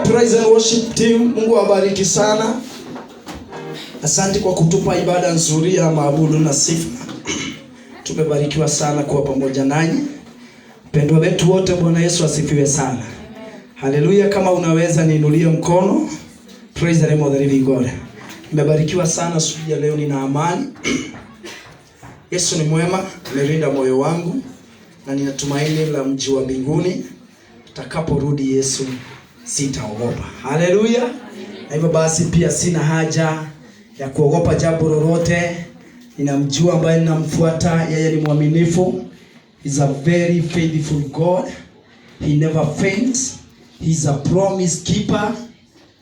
praise and worship team. Mungu awabariki sana. Asante kwa kutupa ibada nzuri ya maabudu na sifa. Tumebarikiwa sana kuwa pamoja nanyi. Pendwa wetu wote, Bwana Yesu asifiwe sana. Haleluya. Kama unaweza niinulie mkono. Praise the name of the living God. Nimebarikiwa sana siku ya leo, nina amani. Yesu ni mwema, amelinda moyo wangu na ninatumaini la mji wa mbinguni. Tutakaporudi Yesu sitaogopa. Haleluya. Na hivyo basi pia sina haja ya kuogopa jambo lolote. Ninamjua ambaye ninamfuata, yeye ni mwaminifu. He's a very faithful God. He never faints. He's a promise keeper.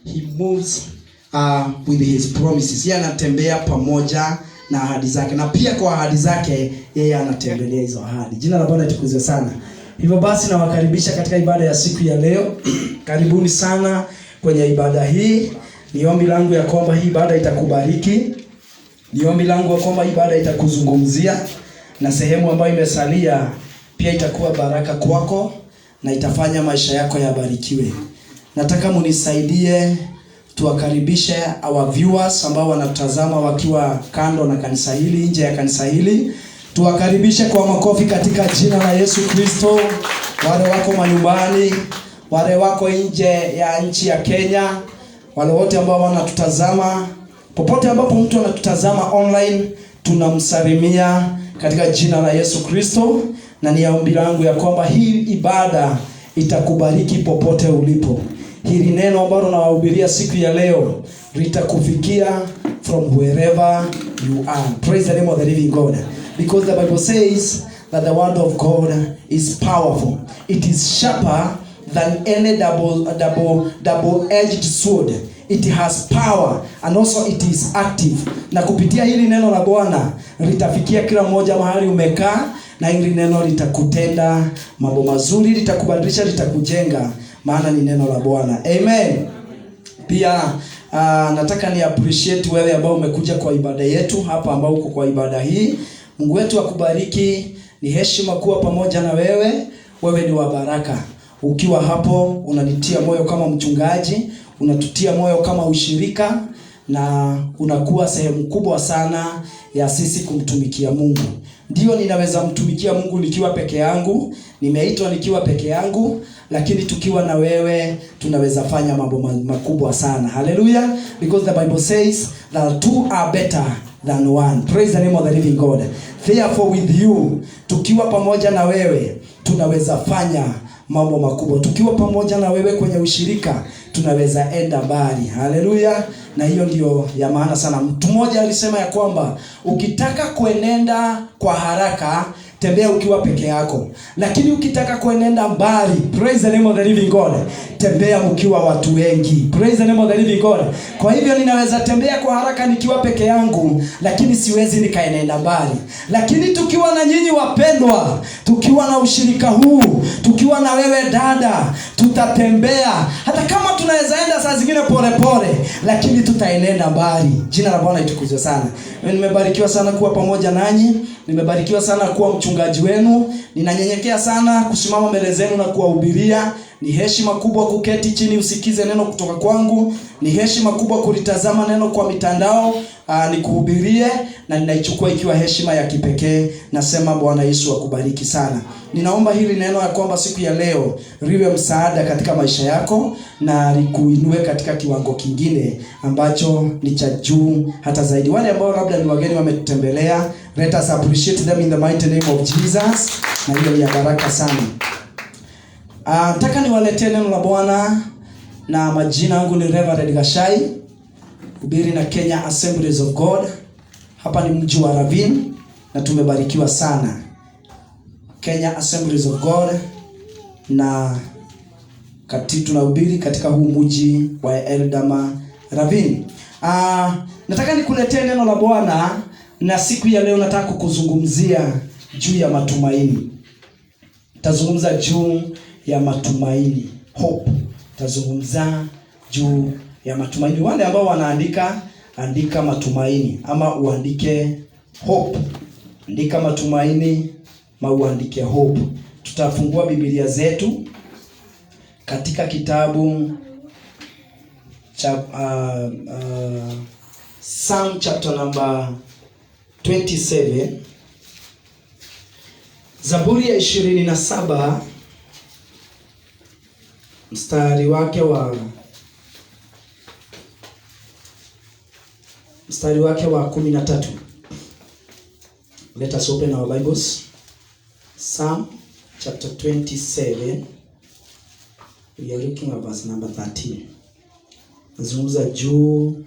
He moves with his promises. Yeye anatembea pamoja na ahadi zake, na pia kwa ahadi zake yeye anatembelea hizo ahadi. Jina la Bwana litukuzwe sana. Hivyo basi nawakaribisha katika ibada ya siku ya leo. Karibuni sana kwenye ibada hii. Ni ombi langu ya kwamba hii ibada itakubariki. Ni ombi langu ya kwamba hii ibada itakuzungumzia, na sehemu ambayo imesalia pia itakuwa baraka kwako na itafanya maisha yako yabarikiwe. Nataka munisaidie tuwakaribishe our viewers ambao wanatazama wakiwa kando na kanisa hili, nje ya kanisa hili. Tuwakaribishe kwa makofi katika jina la Yesu Kristo. Wale wako manyumbani, wale wako nje ya nchi ya Kenya, wale wote ambao wanatutazama popote ambapo mtu anatutazama online, tunamsalimia katika jina la Yesu Kristo. Na ni ombi langu ya kwamba hii ibada itakubariki popote ulipo. Hili neno ambalo nawahubiria siku ya leo litakufikia from wherever you are. Praise the name of the living God. Because the Bible says that the word of God is powerful. It is sharper than any double-edged sword. It has power and also it is active. Na kupitia hili neno la Bwana litafikia kila mmoja mahali umekaa, na hili neno litakutenda mambo mazuri, litakubadilisha, litakujenga, maana ni neno la Bwana. Amen. Pia nataka ni appreciate wewe ambao umekuja kwa ibada yetu hapa, ambao uko kwa ibada hii. Mungu wetu akubariki. Ni heshima kuwa pamoja na wewe. Wewe ni wa baraka. Ukiwa hapo unanitia moyo kama mchungaji, unatutia moyo kama ushirika, na unakuwa sehemu kubwa sana ya sisi kumtumikia Mungu. Ndio ninaweza mtumikia Mungu nikiwa peke yangu, nimeitwa nikiwa peke yangu, lakini tukiwa na wewe tunaweza fanya mambo makubwa sana. Hallelujah. Because the Bible says that two are better than one. Praise the name of the living God. Therefore with you, tukiwa pamoja na wewe tunaweza fanya mambo makubwa. Tukiwa pamoja na wewe kwenye ushirika tunaweza enda mbali. Haleluya. Na hiyo ndio ya maana sana. Mtu mmoja alisema ya kwamba ukitaka kuenenda kwa haraka, tembea ukiwa peke yako. Lakini ukitaka kuenenda mbali, praise the name of the living God, tembea mkiwa watu wengi. Praise the name of the living God. Kwa hivyo ninaweza tembea kwa haraka nikiwa peke yangu, lakini siwezi nikaenenda mbali. Lakini tukiwa na nyinyi wapendwa, tukiwa na ushirika huu, tukiwa na wewe dada, tutatembea. Hata kama tunaweza enda saa zingine pole pole, lakini tutaenenda mbali. Jina la Bwana litukuzwe sana. Nimebarikiwa sana kuwa pamoja nanyi. Nimebarikiwa sana kuwa mchungaji wenu. Ninanyenyekea sana kusimama mbele zenu na kuwahubiria. Ni heshima kubwa kuketi chini usikize neno kutoka kwangu. Ni heshima kubwa kulitazama neno kwa mitandao nikuhubirie, na ninaichukua ikiwa heshima ya kipekee. Nasema Bwana Yesu akubariki sana. Ninaomba hili neno ya kwamba siku ya leo liwe msaada katika maisha yako na likuinue katika kiwango kingine ambacho ni cha juu hata zaidi. Wale ambao labda ni wageni wametutembelea, let us appreciate them in the mighty name of Jesus. Na hiyo ni ya baraka sana. Nataka niwaletee neno la Bwana, na majina yangu ni Reverend Gashai, hubiri na Kenya Assemblies of God. Hapa ni mji wa Ravine na tumebarikiwa sana. Kenya Assemblies of God, na tunahubiri katika huu mji wa Eldama Ravine. Nataka nikuletee neno la Bwana, na siku ya leo nataka kukuzungumzia juu ya matumaini. Tazungumza juu ya matumaini, hope. Tazungumza juu ya matumaini. Wale ambao wanaandika, andika matumaini ama uandike hope. Andika matumaini ama uandike hope. Tutafungua Biblia zetu katika kitabu Psalm chapter number 27, Zaburi ya 27 mstari wake wa 13. Let us open our Bibles. Psalm chapter 27. We are looking at verse number 13. Nazungumza juu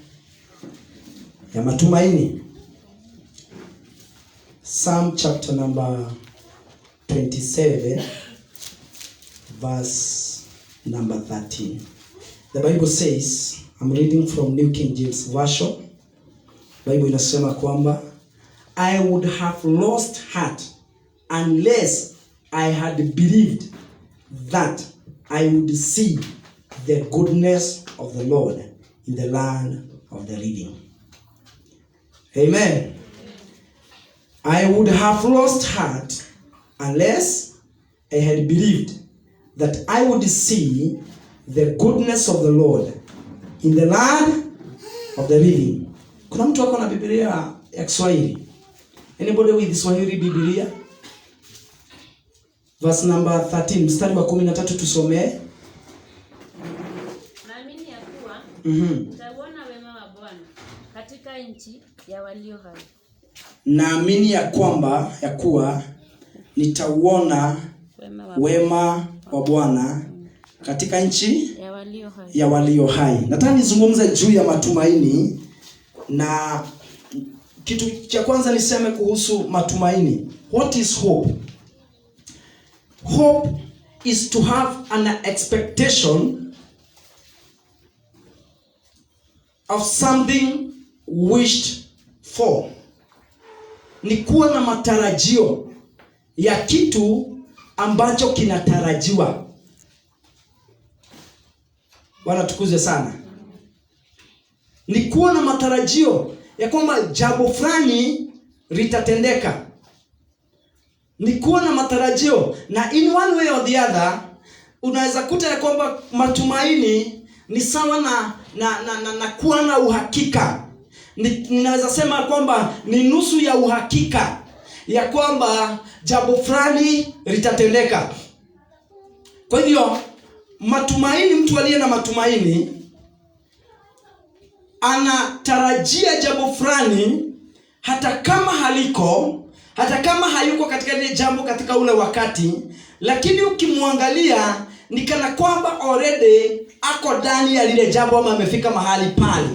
ya matumaini. Psalm chapter number 27 verse number 13. The Bible says, I'm reading from New King James Version. Bible inasema kwamba I would have lost heart unless I had believed that I would see the goodness of the Lord in the land of the living. Amen. I would have lost heart unless I had believed that I would see the goodness of the Lord in the land of the living. Kuna mtu wako na Biblia ya Kiswahili? Anybody with Swahili Biblia? Verse number 13, mstari wa 13 tusomee. Naamini ya kuwa nitauona wema wa Bwana katika nchi ya walio hai. Naamini ya kuwa nitauona wema wa Bwana katika nchi ya walio hai. Nataka nizungumze juu ya matumaini, na kitu cha kwanza niseme kuhusu matumaini. What is hope? Hope is to have an expectation of something wished for. Ni kuwa na matarajio ya kitu ambacho kinatarajiwa. Bwana tukuzwe sana. Ni kuwa na matarajio ya kwamba jambo fulani litatendeka. Ni kuwa na matarajio, na in one way or the other unaweza kuta ya kwamba matumaini ni sawa na kuwa na uhakika. Ninaweza sema kwamba ni nusu ya uhakika ya kwamba jambo fulani litatendeka. Kwa hivyo matumaini, mtu aliye na matumaini anatarajia jambo fulani, hata kama haliko, hata kama hayuko katika ile jambo katika ule wakati, lakini ukimwangalia ni kana kwamba already ako ndani ya lile jambo ama amefika mahali pale.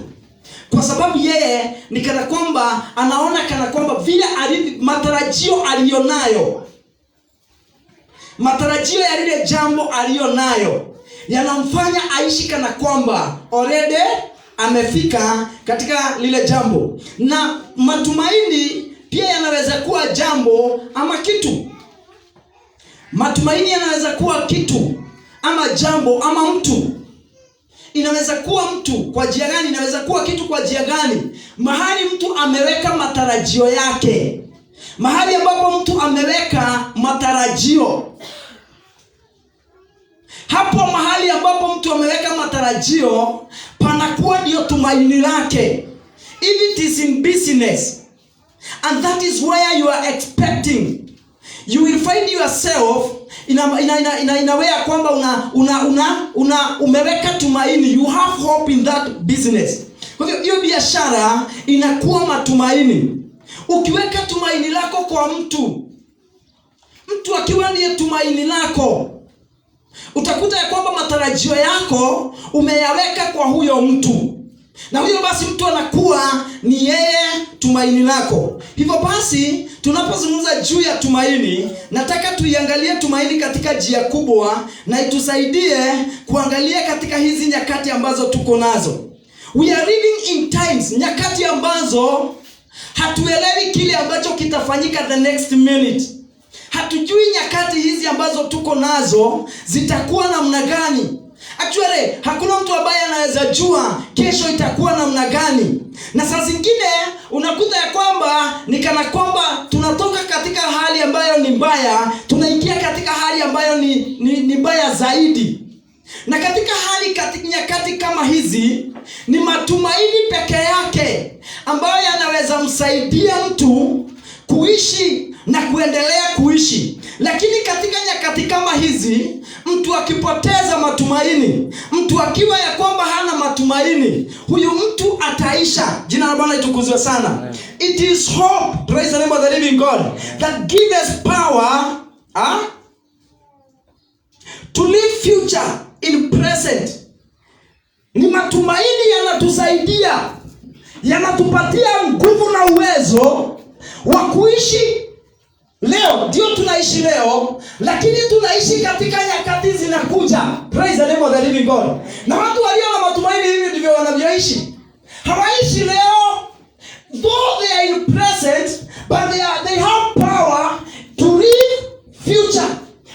Kwa sababu yeye ni kana kwamba anaona kana kwamba vile matarajio aliyonayo, matarajio ya lile jambo aliyonayo yanamfanya aishi kana kwamba already amefika katika lile jambo. Na matumaini pia yanaweza kuwa jambo ama kitu. Matumaini yanaweza kuwa kitu ama jambo ama mtu. Inaweza kuwa mtu kwa njia gani? Inaweza kuwa kitu kwa njia gani? Mahali mtu ameweka matarajio yake. Mahali ambapo mtu ameweka matarajio, hapo mahali ambapo mtu ameweka matarajio panakuwa ndio tumaini lake. If it is in business and that is where you are expecting, you will find yourself inawea kwamba umeweka tumaini, you have hope in that business. Kwa hiyo biashara inakuwa matumaini. Ukiweka tumaini lako kwa mtu akiwa ndiye tumaini lako, utakuta ya kwamba matarajio yako umeyaweka kwa huyo mtu, na huyo basi mtu anakuwa ni yeye tumaini lako. Hivyo basi tunapozungumza juu ya tumaini, nataka tuiangalie tumaini katika njia kubwa na itusaidie kuangalia katika hizi nyakati ambazo tuko nazo. We are living in times, nyakati ambazo hatuelewi kile ambacho kitafanyika the next minute. Hatujui nyakati hizi ambazo tuko nazo zitakuwa namna gani. Actually, hakuna mtu ambaye anaweza jua kesho itakuwa namna gani. Na saa zingine unakuta ya kwamba ni kana kwamba tunatoka katika hali ambayo ni mbaya, tunaingia katika hali ambayo ni mbaya zaidi. Na katika hali nyakati kama hizi, ni matumaini peke yake ambayo yanaweza msaidia mtu kuishi na kuendelea kuishi. Lakini katika nyakati kama hizi, mtu akipoteza matumaini, mtu akiwa ya kwamba hana matumaini, huyu mtu ataisha. Jina la Bwana litukuzwe sana. It is hope, praise the name of the living God, that gives power to live future in present. Ni matumaini yanatusaidia, yanatupatia nguvu na uwezo wa kuishi leo. Ndio tunaishi leo, lakini tunaishi katika nyakati zinakuja. Praise the name of the living God. Na watu walio na matumaini, hivi ndivyo wanavyoishi. Hawaishi leo though they are in present, but they have power to live future.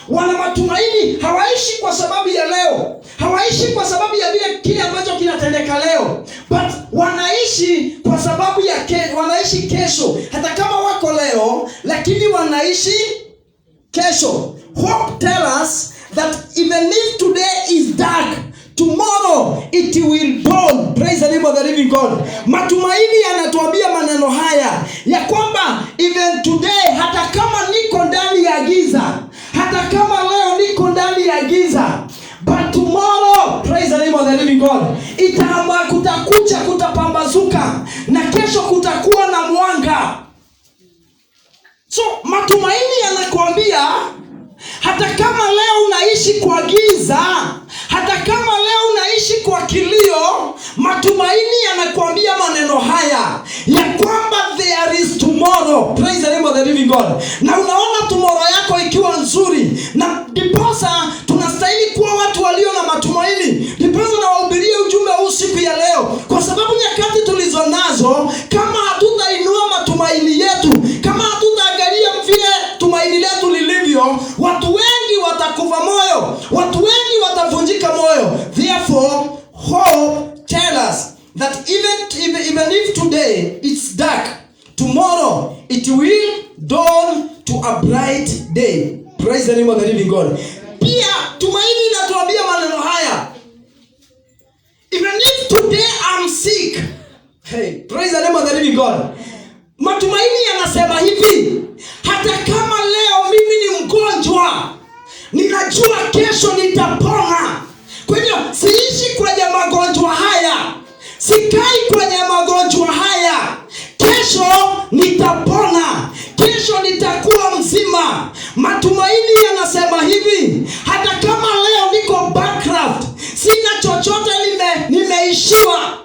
Wana matumaini, hawaishi kwa sababu ya leo, hawaishi kwa sababu ya vile kile ambacho kinatendeka leo, but wanaishi kwa sababu ya wanaishi kesho. Hata kama wako leo, lakini wanaishi kesho. Hope tells us that even if today is dark, tomorrow it will dawn. Praise the name of the living God. Matumaini yanatuambia maneno haya ya kwamba even today, hata kama niko ndani ya giza, hata kama leo niko ndani ya giza, but tomorrow, praise the name of the living God, kutakucha, kutapambazuka, na kesho kutakuwa na mwanga. So matumaini yanakuambia hata kama leo unaishi kwa giza, hata kama leo unaishi kwa kilio, matumaini yanakuambia maneno haya ya kwamba there is tomorrow. Praise the name of the living God. Na unaona tomorrow yako ikiwa nzuri, na ndiposa tunastahili kuwa watu walio na matumaini. Ndiposa na wahubirie ujumbe huu siku ya leo, kwa sababu nyakati tulizo nazo, kama hatutainua matumaini yetu, kama hatutaangalia vile tumaini letu lilivyo, watu wengi watakufa moyo, watu wengi watavunjika moyo. Therefore, hope tells us that even if today it's dark, tomorrow it will dawn to a bright day. Praise the name of the living God. Pia tumaini linatuambia maneno haya, even if today I'm sick, hey, praise the name of the living God. Matumaini yanasema hivi, hata kama leo mimi ni mgonjwa, ninajua kesho nitapona. Kwa hiyo siishi kwenye magonjwa haya, sikai kwenye magonjwa haya. Kesho nitapona, kesho nitakuwa mzima. Matumaini yanasema hivi, hata kama leo niko bankrupt, sina chochote, nimeishiwa,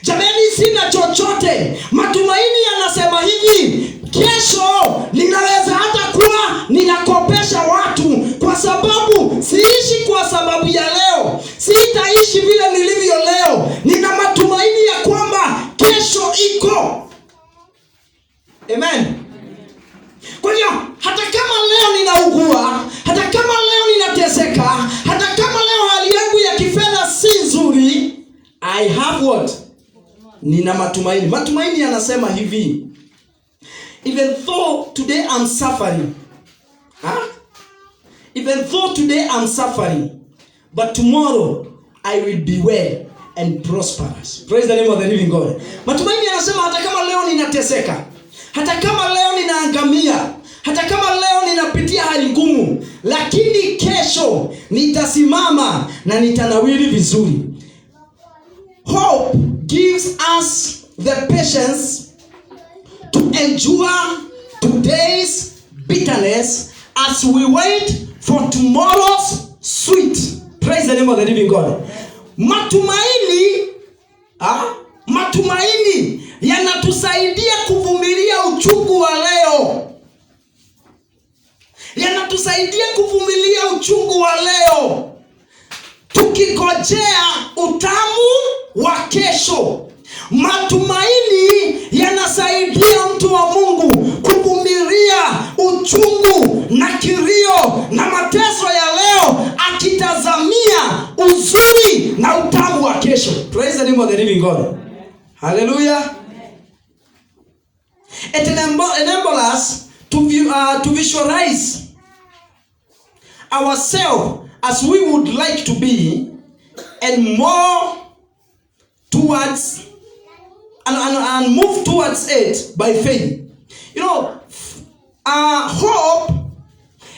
jamani, sina chochote, matumaini yanasema hivi, kesho ninaweza hata kuwa ninakopesha watu, kwa sababu siishi kwa sababu ya leo, sitaishi vile nilivyo leo. Nina matumaini ya kwamba kesho iko. Amen. Kwa hiyo hata kama leo ninaugua, hata kama leo ninateseka, hata kama leo hali yangu ya kifedha si nzuri, I have what? Nina matumaini. Matumaini yanasema hivi, even though today I'm suffering, even though today I'm suffering, but tomorrow I will be well and prosperous. Praise the name of the living God. Matumaini yanasema hata kama leo ninateseka, hata kama leo ninaangamia, hata kama leo ninapitia hali ngumu, lakini kesho nitasimama na nitanawiri vizuri. Hope gives us the patience to endure today's bitterness as we wait for tomorrow's sweet. Praise the name of the living God. Matumaini yanatusaidia kuvumilia uchungu wa leo. Yanatusaidia kuvumilia uchungu wa leo, tukigojea utamu wa kesho. Matumaini yanasaidia mtu wa Mungu kuvumilia uchungu na kilio na mateso ya leo, akitazamia uzuri na utamu wa kesho. Praise the name of the living God. Hallelujah. It enables us to visualize ourselves as we would like to be and more towards and move towards it by faith. You know, hope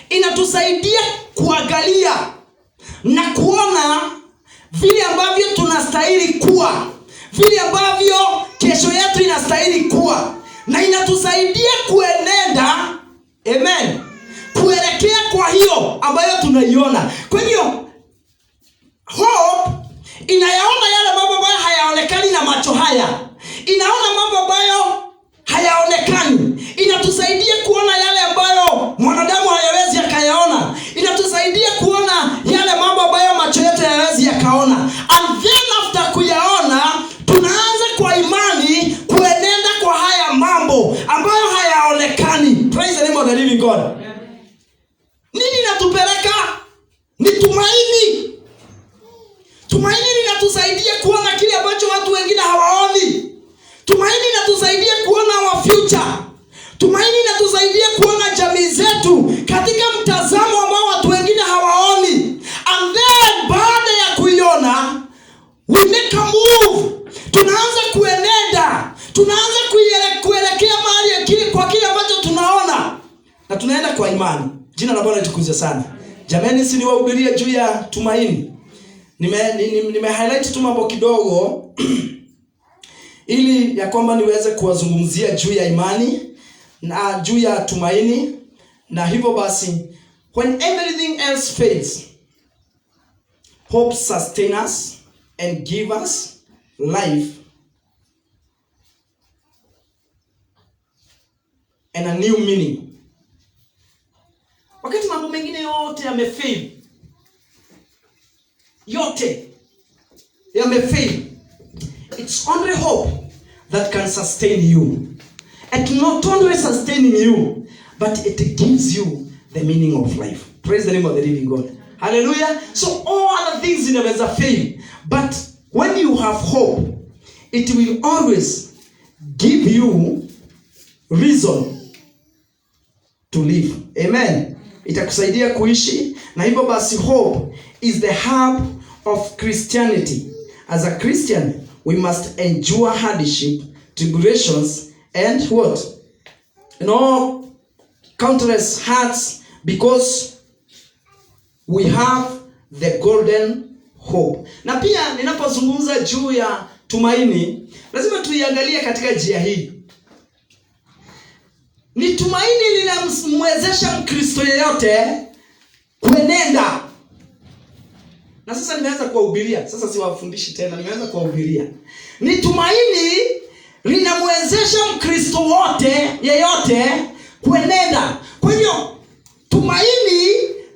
inatusaidia kuangalia na kuona vile ambavyo tunastahili kuwa, vile ambavyo kesho yetu inastahili kuwa, na inatusaidia kuenenda, amen, kuelekea kwa hiyo ambayo tunaiona. Kwa hiyo hope inayaona yale mambo ambayo hayaonekani na macho haya, inaona mambo ambayo hayaonekani, inatusaidia kuona yale ambayo mwanadamu hayawezi akayaona, inatusaidia kuona yale mambo ambayo macho yetu hayawezi yakaona. And then after kuyaona, tunaanza kwa imani kuenenda kwa haya mambo ambayo hayaonekani. Praise the name of the living God. Nini natupeleka? Ni tumaini. Tumaini linatusaidia kuona kile ambacho watu wengine hawaoni. Tumaini linatusaidia kuona our future. Tumaini linatusaidia kuona jamii zetu katika mtazamo ambao watu wengine hawaoni. And then baada ya kuiona, we make a move. Tunaanza kuenenda. Tunaanza kuelekea mahali kwa kile ambacho tunaona. Na tunaenda kwa imani. Jina la Bwana litukuzwe sana. Jamani, si niwahubiria juu ya tumaini. Nime highlight tu mambo kidogo ili ya kwamba niweze kuwazungumzia juu ya imani na juu ya tumaini. Na hivyo basi, when everything else fails, hope sustains us and give us life and a new meaning. Wakati mambo mengine yote yamefail, it's only hope that can sustain you. And not only sustaining you, but it gives you the meaning of life. Praise the name of the living God. Hallelujah. So all other things inaweza fail, but when you have hope, it will always give you reason to live. Amen. Itakusaidia kuishi. Na hivyo basi, hope is the hub of Christianity. As a Christian, we must endure hardship, tribulations, and what? Countless hearts, because we have the golden hope. Na pia ninapozungumza juu ya tumaini, lazima tuiangalie katika njia hii. Ni tumaini linamwezesha Mkristo yeyote kuenenda. Na sasa nimeanza kuwahubiria. Sasa siwafundishi tena, nimeanza kuwahubiria. Ni tumaini linamwezesha Mkristo yeyote kuenenda. Kwa hiyo tumaini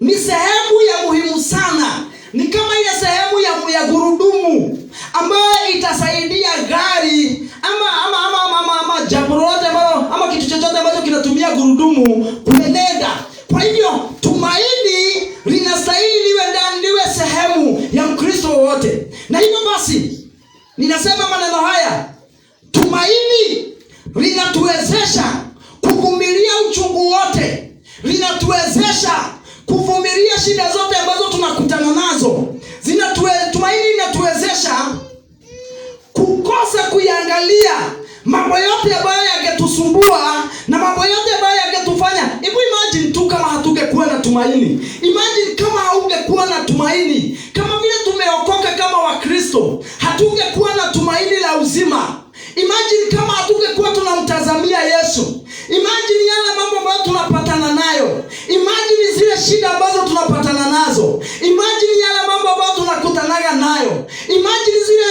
ni sehemu ya muhimu sana. Ni kama ile sehemu ya gurudumu ambayo itasaidia gari ama jambo lolote ama kitu chochote ambacho kinatumia gurudumu kuenenda. Kwa hivyo tumaini linastahili liwe sehemu ya Mkristo wote. Na hivyo basi, ninasema maneno haya, tumaini linatuwezesha kuvumilia uchungu wote, linatuwezesha kuvumilia shida zote ambazo tunakutana nazo. Tumaini linatuwezesha kukosa kuiangalia mambo yote ambayo yangetusumbua na mambo yote ambayo yangetufanya. Hebu imagine tu kama hatungekuwa na tumaini. Imagine kama haungekuwa na tumaini. Kama vile tumeokoka kama Wakristo, hatungekuwa na tumaini la uzima. Imagine kama hatungekuwa tunamtazamia Yesu. Imagine yale mambo ambayo tunapatana nayo. Imagine zile shida ambazo tunapatana nazo. Imagine yale mambo ambayo tunakutanaga nayo. Imagine zile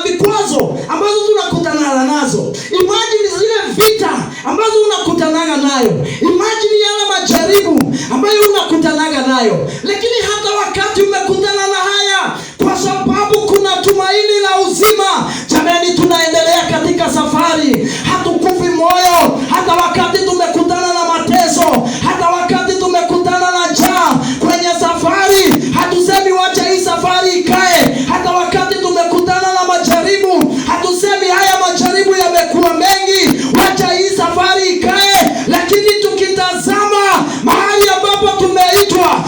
vikwazo ambazo tunakutana nazo. Imagine zile vita ambazo unakutanaga nayo. Imagine yale majaribu ambayo unakutanaga nayo. Lakini hata wakati umekutana na haya, kwa sababu kuna tumaini la uzima, jamani, tunaendelea katika safari. Hatukufi moyo hata wakati tumekutana na mateso, hata wakati tumekutana na njaa kwenye safari. Hatusemi wacha hii safari ikae. Hata wakati tumekutana na majaribu, hatusemi haya majaribu yamekuwa mengi, wacha hii safari ikae. Lakini tukitazama mahali ambapo tumeitwa,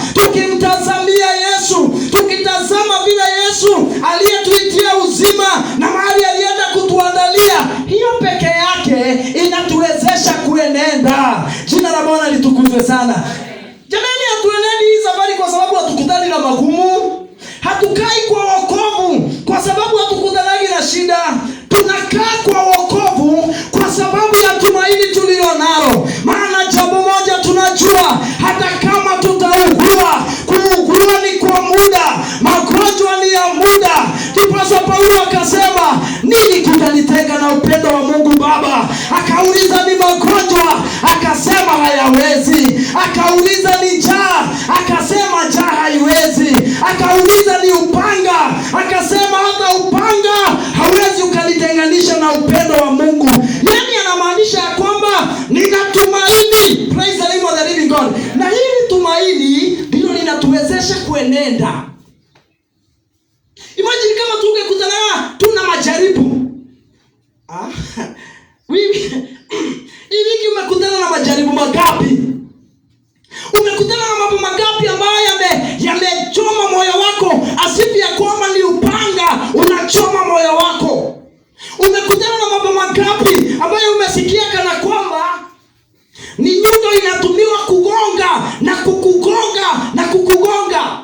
atukuzwe sana. Jamani, hatuenendi hii safari kwa sababu hatukutani na magumu. Hatukai kwa wokovu kwa sababu hatukutani na shida. Tunakaa kwa wokovu kwa sababu ya tumaini tulilo nalo. Maana jambo moja tunajua, hata kama tutaugua, kuugua ni kwa muda, magonjwa ni ya muda. Ndipo Paulo akasema, nini kitanitenga na upendo wa Mungu Baba? Akauliza ni magonjwa, akasema hayawezi. Akauliza ni njaa, akasema njaa haiwezi. Akauliza ni upanga, akasema hata upanga hauwezi ukanitenganisha na upendo wa Mungu. Yani anamaanisha ya kwamba ninatumaini. Praise the name of the living God. Na hili tumaini ndilo linatuwezesha kuenenda. Imagine kama tungekutana tuna majaribu. Hivi umekutana na majaribu magapi? Umekutana na mambo magapi ambayo yamechoma moyo wako, asifu ya kwamba ni upanga unachoma moyo wako? Umekutana na mambo magapi ambayo umesikia kana kwamba ni nyundo inatumiwa kugonga na kukugonga na kukugonga?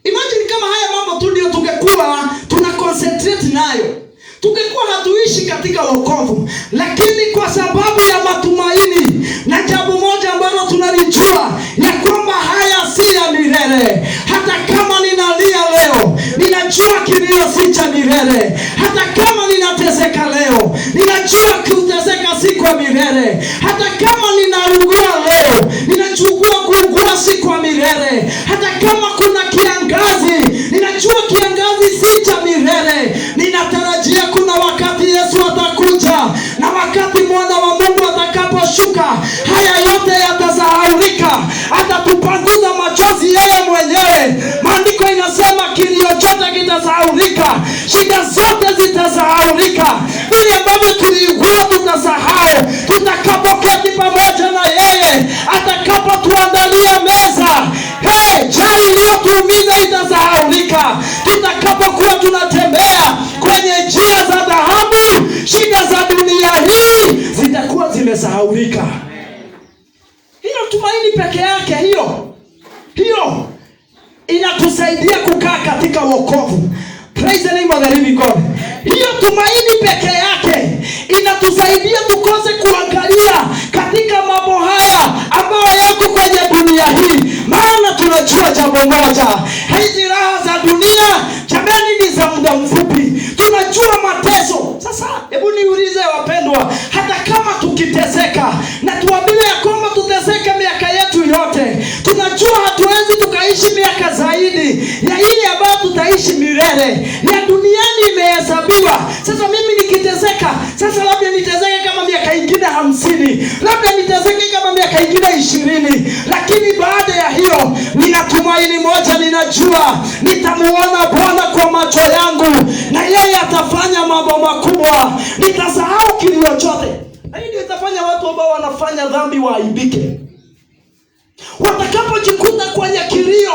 Imagine kama haya mambo tu ndio tungekuwa tuna concentrate nayo, tungekuwa hatuishi katika wokovu. Lakini kwa sababu ya matumaini na jambo moja ambalo tunalijua ya kwamba haya si ya milele. Hata kama ninalia leo, ninajua kilio si cha milele. Hata kama ninateseka leo, ninajua kuteseka si kwa milele. Hata kama ninaugua leo, ninajua kuugua si kwa milele. Hata kama kuna kiangazi, ninajua kiangazi si cha milele. Ninatarajia kuna wakati Yesu atakuja, na wakati mwana wa Mungu atakaposhuka, haya yote yatasahaulika. Atatupanguza machozi yeye mwenyewe. Maandiko inasema kilio chote kitasahaulika, shida zote zitasahaulika. Vile ambavyo tuliugua tutasahau, tutakapoketi pamoja na yeye, atakapotuandalia meza. Njaa iliyotuumiza itasahaulika. Tutakapokuwa tunatembea kwenye njia za dhahabu, shida za dunia hii zitakuwa zimesahaulika. Hilo tumaini peke yake, hiyo inatusaidia kukaa katika wokovu. Praise the name of the living God. Hiyo tumaini peke yake inatusaidia tukose kuangalia katika mambo haya ambayo yako kwenye dunia hii. Maana tunajua jambo moja, hizi raha za dunia jamani ni za muda mfupi. Tunajua mateso. Sasa hebu niulize wapendwa, hata kama tukiteseka, na tuambiwe ya kwamba tuteseke miaka yetu yote, tunajua hatuwezi tukaishi miaka zaidi ya ile ambayo tutaishi milele. Ya duniani imehesabiwa. Sasa mimi nikiteseka, sasa labda niteseke kama miaka ingine 50, labda niteseke kama miaka ingine 20. Lakini baada ya hiyo, ninatumaini moja, ninajua nitamuona Bwana kwa macho yangu, na yeye atafanya mambo makubwa. Nitasahau kilio chote. Na hii ndio itafanya watu ambao wanafanya dhambi waaibike. Watakapojikuta kwenye kilio,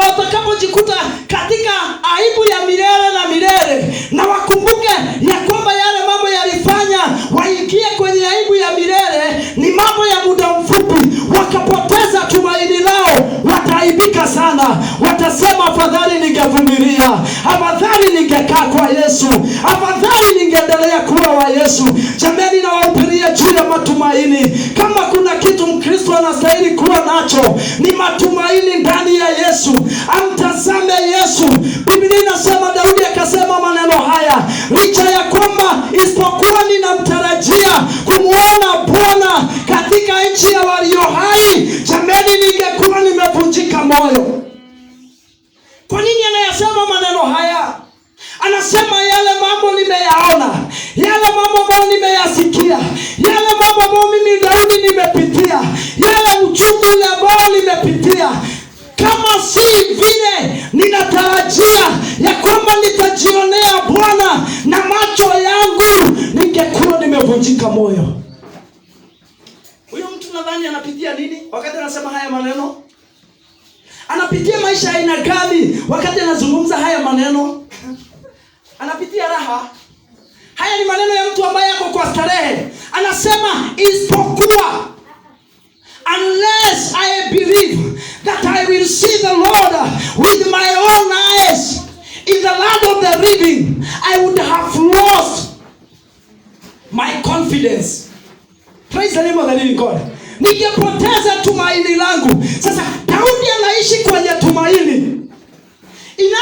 watakapojikuta katika aibu ya milele na milele, na wakumbuke ya kwamba yale mambo yalifanya waingie kwenye aibu ya milele ni mambo ya muda mfupi, wakapoteza tumaini lao, wataaibika sana. Watasema afadhali ningevumilia, afadhali ningekaa kwa Yesu, afadhali ningeendelea kuwa wa Yesu. Jamani, nawahubiria juu ya matumaini. Kama kuna kitu Mkristo anastahili kuwa nacho, ni matumaini ndani ya Yesu. Amtazame Yesu. Biblia inasema, Daudi akasema maneno haya, licha ya kwamba isipokuwa ninamtarajia kumuona Bwana katika nchi ya walio hai, jamani, ningekuwa nimevunjika moyo. Kwa nini anayasema maneno haya? Anasema yale mambo nimeyaona, yale mambo ambayo nimeyasikia, yale mambo ambayo mimi Daudi nimepitia, yale uchungu ule ambao nimepitia, kama si vile ninatarajia ya kwamba nitajionea Bwana na macho yangu, ningekuwa nimevunjika moyo. Huyo mtu nadhani anapitia nini wakati anasema haya maneno? Anapitia maisha aina gani wakati anazungumza haya maneno? Anapitia raha? Haya ni maneno ya mtu ambaye yako kwa starehe. Anasema isipokuwa believe that I will see the Lord with my own eyes in the land of the living, I would have lost my confidence. Praise the name of the living God. Ningepoteza tumaini langu. Sasa Daudi anaishi kwenye tumaini. In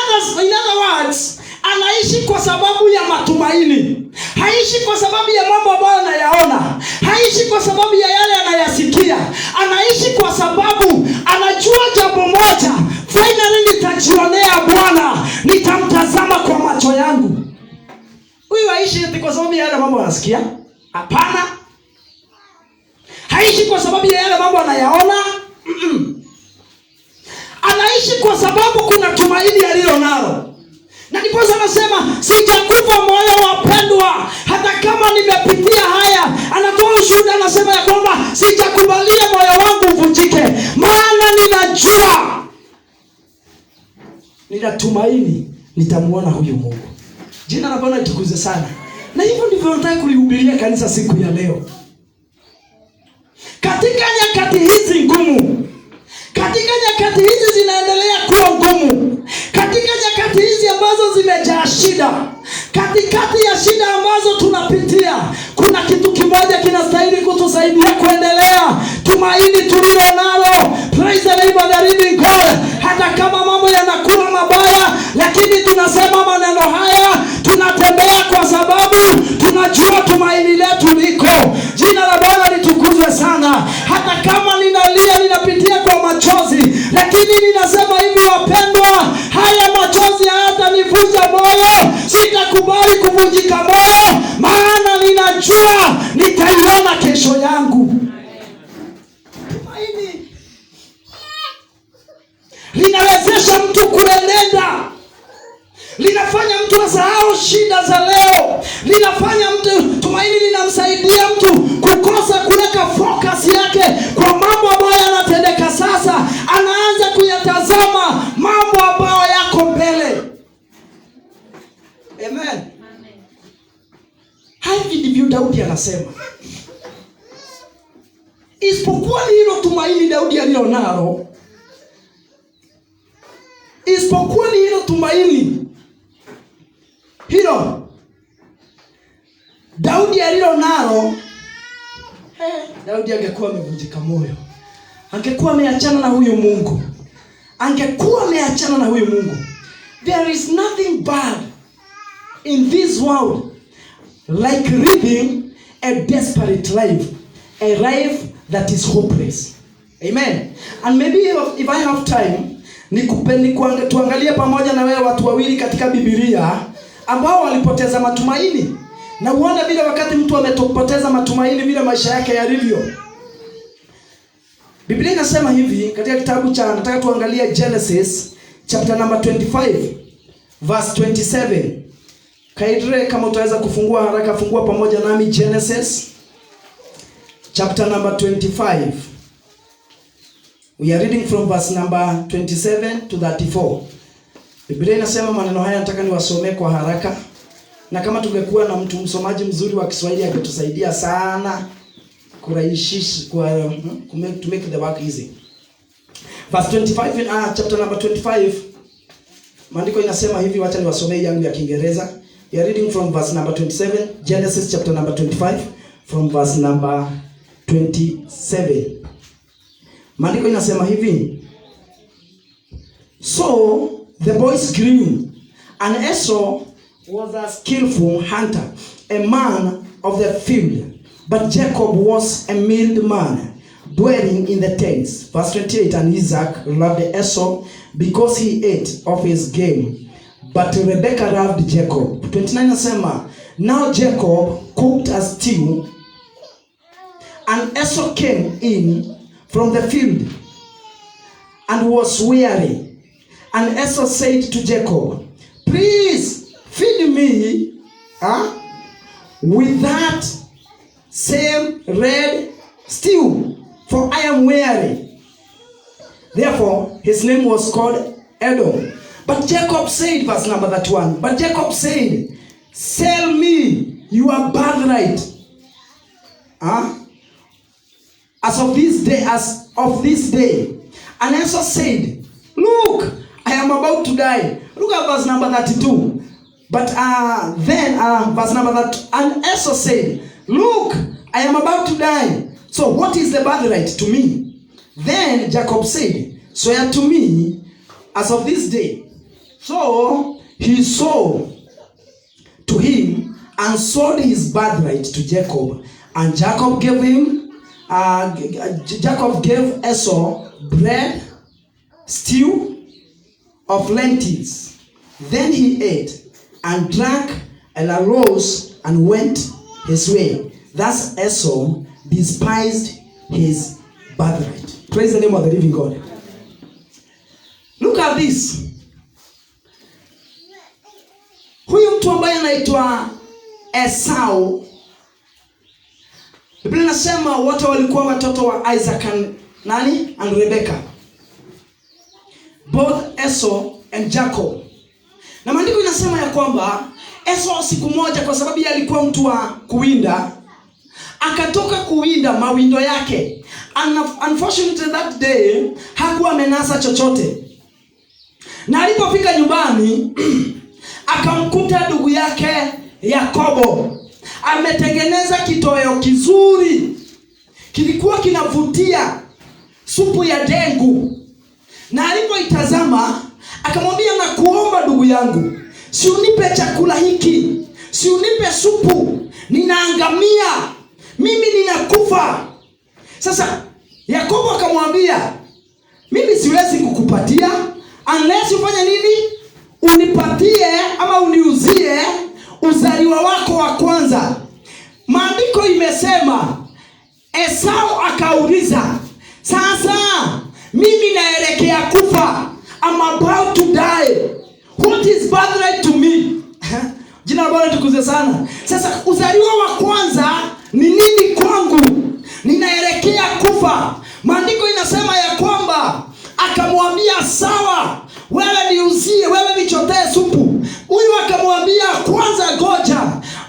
other words, anaishi kwa sababu ya matumaini. Haishi kwa sababu ya mambo ambayo anayaona. Haishi kwa sababu ya yale anayasikia. Anaishi kwa sababu anajua jambo moja. Finally nitajionea Bwana. Nitamtazama kwa macho yangu. Huyu haishi kwa sababu ya yale mambo anasikia. Hapana. Haishi kwa sababu ya yale mambo anayaona. Anaishi kwa sababu kuna tumaini alilo nalo. Na ndipo anasema sijakufa moyo wapendwa, hata kama nimepitia haya. Anatoa ushuhuda, anasema ya kwamba sijakubalia moyo wangu uvunjike, maana ninajua, ninatumaini nitamuona huyu Mungu. Jina la Bwana litukuzwe sana. Na hivyo ndivyo nataka kulihubiria kanisa siku ya leo. Katika nyakati hizi ngumu, katika nyakati hizi zinaendelea kuwa ngumu, katika nyakati hizi ambazo zimejaa shida, katikati ya shida ambazo tunapitia, kuna kitu kimoja kinastahili kutusaidia kuendelea. Tumaini tulilo nalo. Praise the name of the living God. Hata kama mambo yanakuwa mabaya, lakini tunasema maneno haya, tunatembea kwa sababu tunajua tumaini letu liko. Jina la Bwana litukuzwe sana. Hata kama ninalia, ninapitia kwa machozi, lakini ninasema hivi wapendwa, haya machozi hayatanivunja moyo. Sitakubali kuvunjika moyo, maana ninajua nitaiona kesho yangu. Tumaini linawezesha mtu kuenenda. Linafanya mtu asahau shida za leo. Linafanya mtu, tumaini linamsaidia mtu kukosa kuweka focus yake kwa mambo ambayo yanatendeka sasa. Anaanza kuyatazama mambo ambayo yako mbele. Amen. Hivi ndivyo Daudi anasema. Isipokuwa hilo tumaini Daudi alilonalo, isipokuwa hilo tumaini hilo Daudi alilonalo, Daudi angekuwa amevunjika moyo. Angekuwa ameachana na huyu Mungu. Angekuwa ameachana na huyu Mungu. There is nothing bad in this world like living a desperate life, a life that is hopeless. Amen. And maybe if I have time, tuangalie pamoja na wewe watu wawili katika Biblia ambao walipoteza matumaini. Na uone vile wakati mtu ametopoteza matumaini vile maisha yake yalivyo. Biblia inasema hivi katika kitabu cha, nataka tuangalie Genesis chapter number 25 verse 27. Kaidre, kama utaweza kufungua haraka, fungua pamoja nami Genesis chapter number 25. We are reading from verse number 27 to 34. Biblia inasema maneno haya, nataka niwasomee kwa haraka. Na kama tungekuwa na mtu msomaji mzuri wa Kiswahili angetusaidia sana kurahisisha to make the work easy. Verse 25 in chapter number 25. Maandiko inasema hivi, wacha niwasomee yangu ya Kiingereza. We are reading from verse number 27, Genesis chapter number 25 from verse number 27. Maandiko inasema hivi. So the boys grew, and Esau was a skillful hunter, a man of the field, but Jacob was a mild man, dwelling in the tents. Verse 28, and Isaac loved Esau because he ate of his game, but Rebekah loved Jacob. 29 nasema, now Jacob cooked a stew, and Esau came in from the field and was weary. And Esau said to Jacob, please feed me with that same red stew, for I am weary. Therefore his name was called Edom. But Jacob said, verse number 31, but Jacob said, sell me your birthright. As of this day, And Esau said, look, I am about to die. Look at verse number 32. But then verse number 32. And Esau said, look, I am about to die. So what is the birthright to me? Then Jacob said, swear to me as of this day. So he swore to him and sold his birthright to Jacob. And Jacob gave Esau bread, stew of lentils. Then he ate and drank and arose and went his way. Thus Esau despised his birthright. Praise the name of the living God. Look at this. Huyu mtu ambaye anaitwa Esau, Biblia inasema wote walikuwa watoto wa Isaac and Rebecca. Both Esau and Jacob. Na maandiko inasema ya kwamba Esau siku moja, kwa sababu yeye alikuwa mtu wa kuwinda, akatoka kuwinda mawindo yake. Unfortunately that day hakuwa amenasa chochote. Na alipofika nyumbani akamkuta ndugu yake Yakobo ametengeneza kitoweo kizuri, kilikuwa kinavutia, supu ya dengu. Na alipoitazama akamwambia, na kuomba ndugu yangu, si unipe chakula hiki, si unipe supu, ninaangamia, mimi ninakufa. Sasa Yakobo akamwambia, mimi siwezi kukupatia unless ufanye nini? Unipatie ama uniuzie uzaliwa wako wa kwanza. Maandiko imesema Esau akauliza, sasa mimi naelekea kufa, I'm about to die, what is birthright to me? Jina la Bwana tukuze sana. Sasa uzaliwa wa kwanza ni nini kwangu? Ninaelekea kufa. Maandiko inasema ya kwamba akamwambia, sawa, wewe niuzie, wewe nichotee supu. Huyu akamwambia, kwanza goja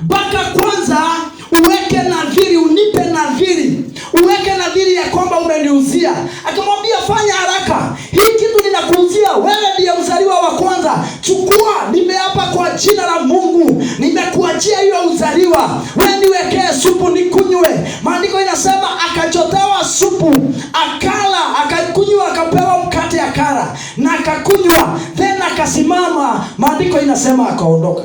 mpaka kwanza uweke nadhiri, unipe nadhiri, uweke nadhiri ya kwamba umeniuzia. Akamwambia, fanya haraka, hii kitu ninakuuzia, wewe ndiye uzaliwa wa kwanza, chukua, nimeapa kwa jina la Mungu, nimekuachia hiyo uzaliwa, wewe niwekee supu nikunywe. Maandiko inasema akachotewa supu, akala, akakunywa, akapewa mkate akala na akakunywa, then akasimama. Maandiko inasema akaondoka.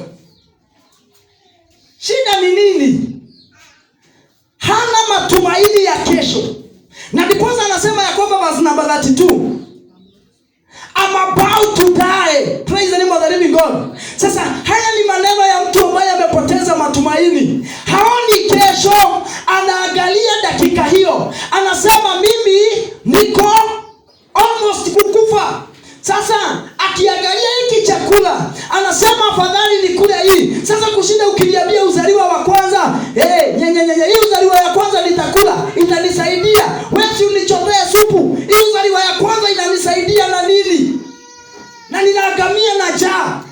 Shida ni nini? Hana matumaini ya kesho. Na ndipo anasema ya kwamba verse number 32, I'm about to die. Praise the name of the living God. Sasa haya ni maneno ya mtu ambaye amepoteza matumaini. Haoni kesho, anaangalia dakika hiyo. Anasema mimi niko almost kukufa. Sasa akiangalia hiki chakula, anasema afadhali nikule hii. Sasa kushinda ukiniambia uzaliwa wa kwanza, hii uzaliwa ya kwanza nitakula, itanisaidia. Wewe si unichotee supu, hii uzaliwa ya kwanza inanisaidia na nini? Na ninaangamia na njaa.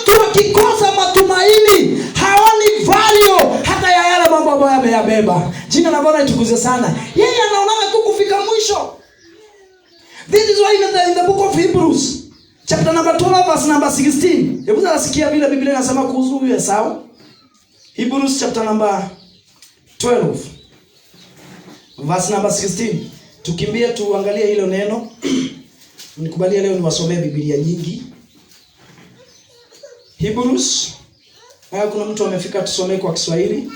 Mtu akikosa matumaini, haoni value hata ya yale mambo ambayo ameyabeba. Jina la Bwana litukuze sana. Yeye anaona tu kufika mwisho. This is why in the book of Hebrews, chapter number 12, verse number 16. Hebu nasikia vile Biblia inasema kuhusu huyu Esau. Hebrews chapter number 12, verse number 16. Tukimbie tuangalie hilo neno. Nikubalia leo niwasomee Biblia nyingi. Hebrews. Kuna mtu amefika tusomee kwa Kiswahili.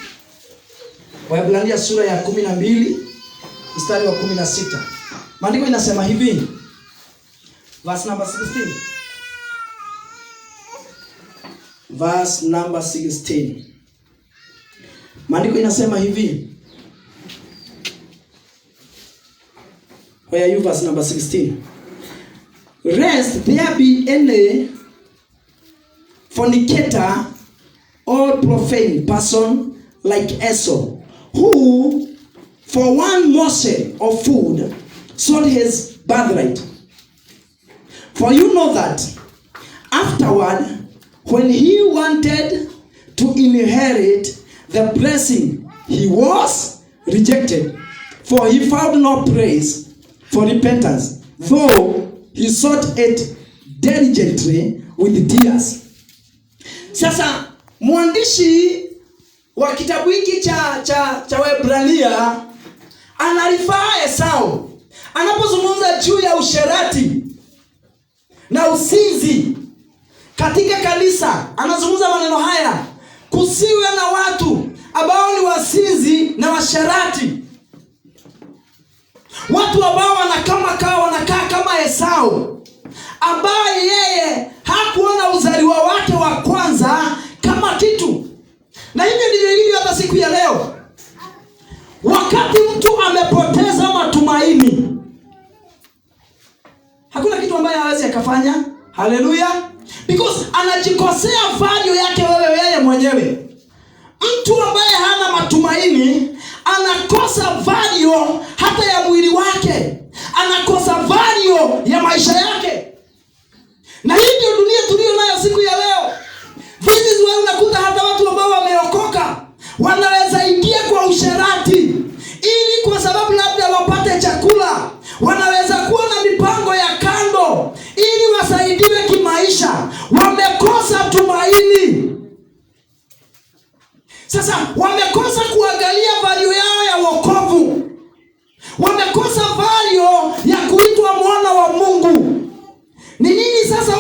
Waebrania sura ya 12, mstari wa 16. Maandiko inasema hivi. Verse number 16. Verse number 16. Maandiko inasema hivi. Where are you? Verse number 16. Lest there be any fornicator or profane person like Esau, who for one morsel of food sold his birthright. For you know that afterward, when he wanted to inherit the blessing, he was rejected, for he found no place for repentance, though he sought it diligently with tears. Sasa mwandishi wa kitabu hiki cha Waebrania anarifaa Esau anapozungumza juu ya usherati na usinzi katika kanisa. Anazungumza maneno haya: kusiwe na watu ambao ni wasinzi na washerati, watu ambao wanakaa kama Esau, ambaye yeye hakuona uzaliwa wake wa kwanza kama kitu. Na hivyo ndivyo ilivyo hata siku ya leo. Wakati mtu amepoteza matumaini, hakuna kitu ambaye hawezi akafanya. Haleluya. Because anajikosea value yake yeye mwenyewe. Mtu ambaye hana matumaini anakosa value hata ya mwili wake, anakosa value ya maisha yake. Na hii ndio dunia tulio nayo siku ya leo. This is why unakuta hata watu ambao wameokoka wanaweza ingia kwa usherati ili kwa sababu labda wapate chakula. Wanaweza kuwa na mipango ya kando ili wasaidiwe kimaisha. Wamekosa tumaini. Sasa wamekosa kuangalia value yao ya wokovu. Wamekosa value ya kuitwa mwana wa Mungu. Ni nini sasa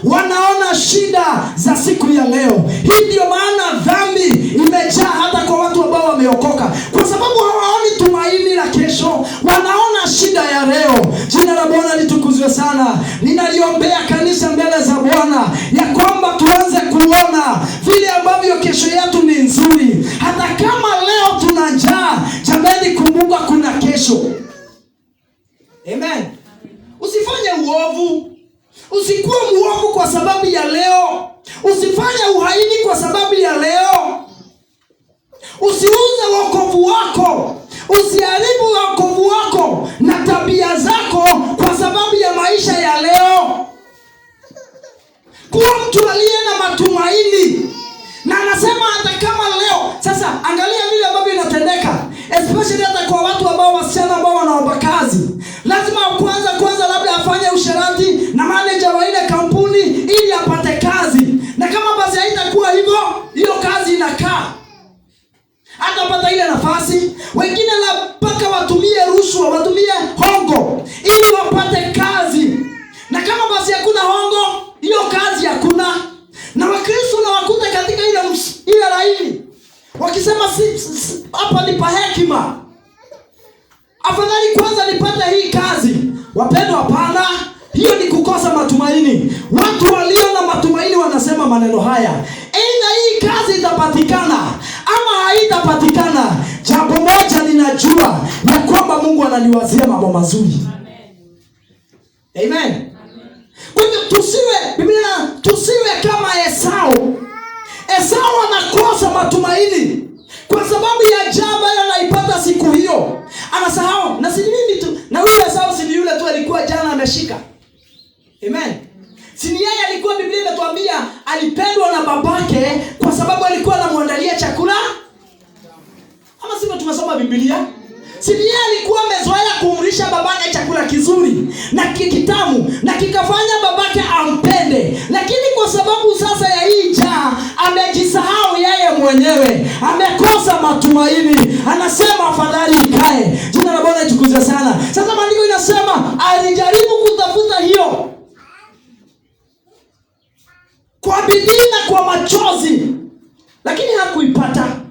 wanaona shida za siku ya leo? Hii ndio maana dhambi imejaa hata kwa watu ambao wameokoka, kwa sababu hawaoni tumaini la kesho, wanaona shida ya leo. Jina la Bwana litukuzwe sana. Ninaliombea kanisa mbele za Bwana ya kwamba tuanze kuona vile ambavyo kesho yetu ni nzuri. Hata kama leo tuna njaa, jamani, kumbuka kuna kesho. Amen. Usifanye uovu. Usikuwe muovu kwa sababu ya leo. Usifanye uhaini kwa sababu ya leo. Usiuze wokovu wako. Usiharibu wokovu wako na tabia zako kwa sababu ya maisha ya leo. Kuwa mtu aliye na matumaini. Na anasema hata kama leo. Sasa angalia vile ambavyo inatendeka, especially hata kwa watu ambao wasichana ambao wanaomba kazi. Lazima kwanza labda afanye usherati na manager wa ile kampuni ili apate kazi. Na kama basi haitakuwa hivyo, hiyo kazi inakaa. Hatapata ile nafasi. Wengine mpaka watumie rushwa, watumie hongo ili wapate kazi. Na kama basi hakuna hongo, hiyo kazi hakuna. Na Wakristo na wakuta katika ile laini wakisema hapa ni pa hekima, afadhali kwanza nipate hii kazi. Wapendwa, hapana, hiyo ni kukosa matumaini. Watu walio na matumaini wanasema maneno haya: aidha hii kazi itapatikana ama haitapatikana, jambo moja ninajua, ya kwamba Mungu ananiwazia mambo mazuri. Amen. Amen. Kwa hivyo tusiwe kama Esau. Esau anakosa matumaini kwa sababu ya jambo anaipata siku hiyo. Anasahau, na si mimi tu, na huyu Esau si yule tu alikuwa jana ameshika. Amen. Si yeye alikuwa, Biblia inatuambia alipendwa na babake kwa sababu alikuwa anamwandalia chakula? Ama sivyo tumesoma Biblia? Si yeye alikuwa amezoea kumlisha babake chakula kizuri na kitamu na kikafanya babake ampende. Lakini kwa sababu sasa ya hii njaa amejisahau yeye mwenyewe, amekosa matumaini. Anasema afadhali ikae. Jina la Bwana litukuzwe sana. Sasa maandiko inasema alijaribu kutafuta hiyo kwa bidii na kwa machozi, lakini hakuipata.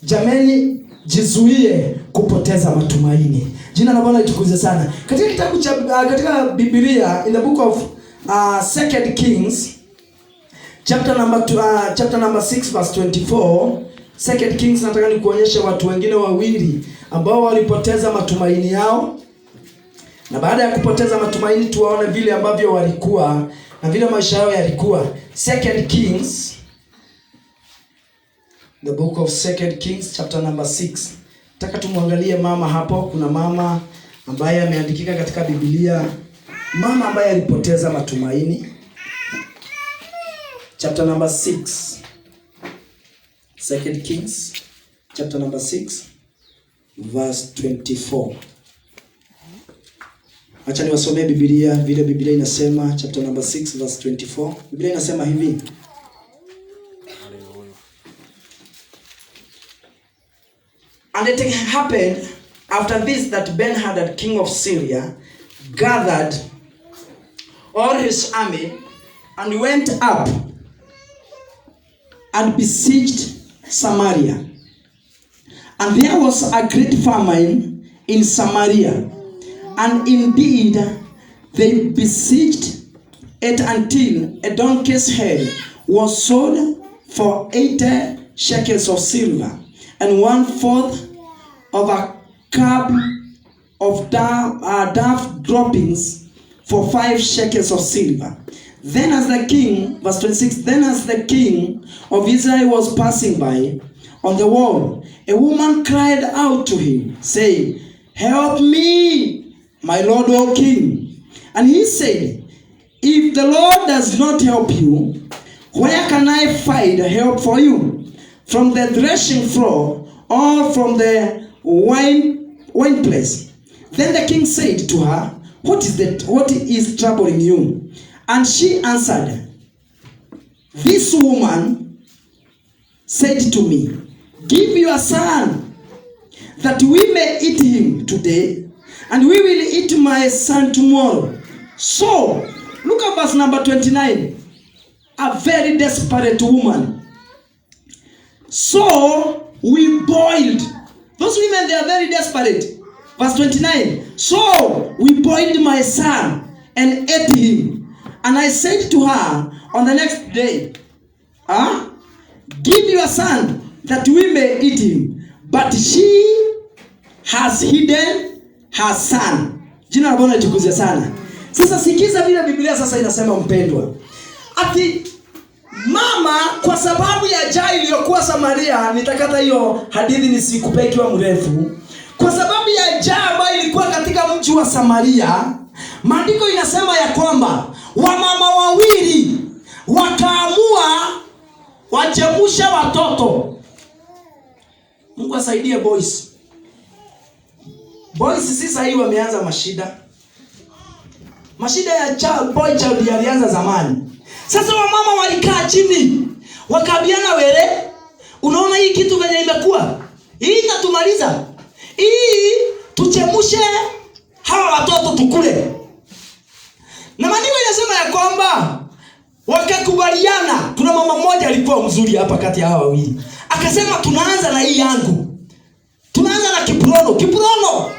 Jameni, jizuie kupoteza matumaini. Jina la Bwana litukuzwe sana. Katika kitabu cha katika Biblia, in the book of 2 Kings chapter number 6 verse 24. 2 Kings, nataka nikuonyeshe watu wengine wawili ambao walipoteza matumaini yao, na baada ya kupoteza matumaini tuwaone vile ambavyo walikuwa na vile maisha yao yalikuwa. 2 Kings, the book of 2 Kings chapter number 6. Nataka tumwangalie mama hapo. Kuna mama ambaye ameandikika katika Biblia, mama ambaye alipoteza matumaini. Chapter number 6, 2 Kings chapter number 6 verse 24. Acha niwasomee Biblia vile Biblia inasema, chapter number 6 verse 24. Biblia inasema hivi. And it happened after this that Ben-Hadad, king of Syria, gathered all his army and went up and besieged Samaria. And there was a great famine in Samaria. And indeed, they besieged it until a donkey's head was sold for 80 shekels of silver, and 1/4 of a cab of dove droppings for 5 shekels of silver. Then as the king, verse 26, then as the king of Israel was passing by on the wall, a woman cried out to him, saying, "Help me, my lord, O king." And he said, "If the Lord does not help you, where can I find help for you? From the threshing floor or from the wine place?" Then the king said to her, What is troubling you?" And she answered, "This woman said to me, Give your son, that we may eat him today, and we will eat my son tomorrow." So, look at verse number 29. A very desperate woman. "So we boiled." Those women, they are very desperate. Verse 29. "So we boiled my son and ate him. And I said to her on the next day, Give your son, that we may eat him. But she has hidden her son." Jina la Bwana litukuzwe sana. Sasa sikiza vile Biblia sasa inasema, mpendwa. Ati mama, kwa sababu ya njaa iliyokuwa Samaria, nitakata hiyo hadithi nisikupee ikiwa mrefu. Kwa sababu ya njaa ambayo ilikuwa katika mji wa Samaria, maandiko inasema ya kwamba wamama wawili wakaamua wachemusha watoto. Mungu asaidie boys. Boys sasa hivi wameanza mashida. Mashida ya boy child yalianza zamani. Sasa wamama walikaa chini, wakabiana, wele, unaona hii kitu venye imekuwa? Hii itatumaliza. Hii tuchemushe hawa watoto tukule. Na maandiko inasema ya kwamba wakakubaliana. Kuna mama mmoja alikuwa mzuri hapa kati ya hawa wawili. Akasema tunaanza na hii yangu. Tunaanza na kiprono.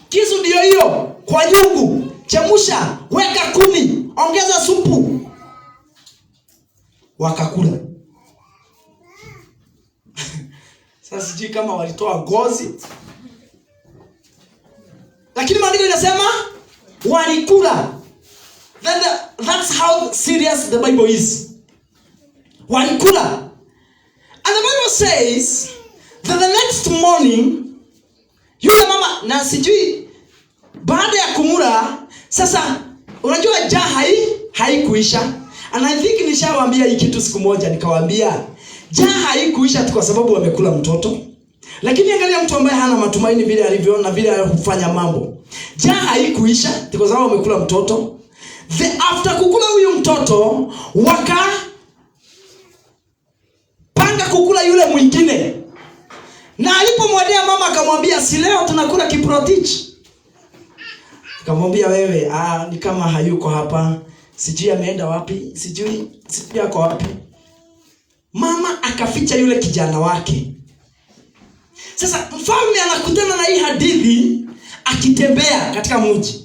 Kisu ndio hiyo, kwa nyungu, chemusha, weka kuni, ongeza supu. Wakakula. Sasa sijui kama walitoa gozi, lakini maandiko inasema walikula. That's how serious the Bible is. Walikula. And the Bible says that the next morning, yule mama, na sijui baada ya kumula, sasa unajua njaa haikuisha. And I think nishawaambia hii kitu siku moja, nikawaambia njaa haikuisha tu kwa sababu wamekula mtoto. Lakini angalia mtu ambaye hana matumaini vile alivyoona, vile hufanya mambo. Njaa haikuisha kwa sababu wamekula mtoto. After kukula huyu mtoto, panga kukula yule mwingine. Na alipomwendea mama akamwambia, "Si leo tunakula kiprotich." Akamwambia, "Wewe, ni kama hayuko hapa. Sijui ameenda wapi, sijui yako wapi." Mama akaficha yule kijana wake. Sasa mfalme anakutana na hii hadithi akitembea katika mji.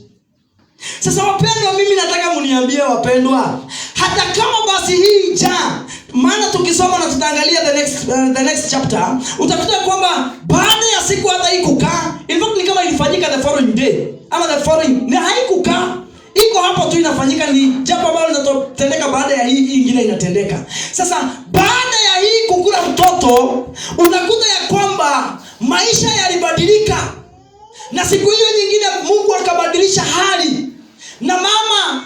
Sasa wapendwa, mimi nataka mniambie wapendwa, hata kama basi hii njaa, maana tukisoma na tutaangalia the next chapter, utakuta kwamba baada ya siku hata hii kukaa, in fact ni kama ilifanyika the following day ama the following, ni haikukaa, iko hapo tu inafanyika, ni jambo ambalo linatendeka baada ya hii nyingine inatendeka. Sasa baada ya hii kukula mtoto, unakuta ya kwamba maisha yalibadilika. Na siku hiyo nyingine Mungu akabadilisha hali. Na mama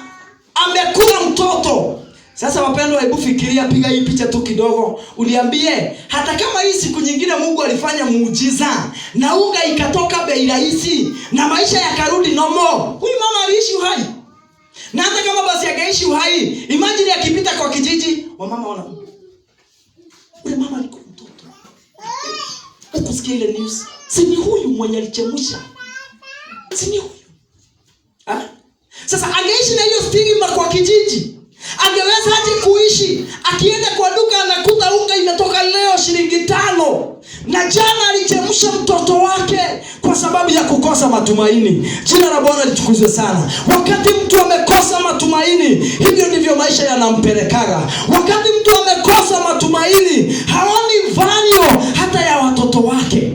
amekula mtoto. Sasa wapendwa, hebu fikiria, piga hii picha tu kidogo, uniambie hata kama hii siku nyingine Mungu alifanya muujiza na unga ikatoka bei rahisi na maisha yakarudi normal, huyu mama aliishi uhai. Na hata kama basi akaishi uhai, imagine akipita kwa kijiji, wamama wana ule mama alikuwa mtoto. Ukusikia ile news? Si ni huyu mwenye alichemusha? Si ni huyu? Sasa angeishi na hiyo stigma kwa kijiji, angeweza aje kuishi? Akienda kwa duka anakuta unga imetoka leo shilingi 5 na jana alichemsha mtoto wake kwa sababu ya kukosa matumaini. Jina la Bwana litukuzwe sana. Wakati mtu amekosa matumaini, hivyo ndivyo maisha yanampelekaga. Wakati mtu amekosa matumaini, haoni value hata ya watoto wake.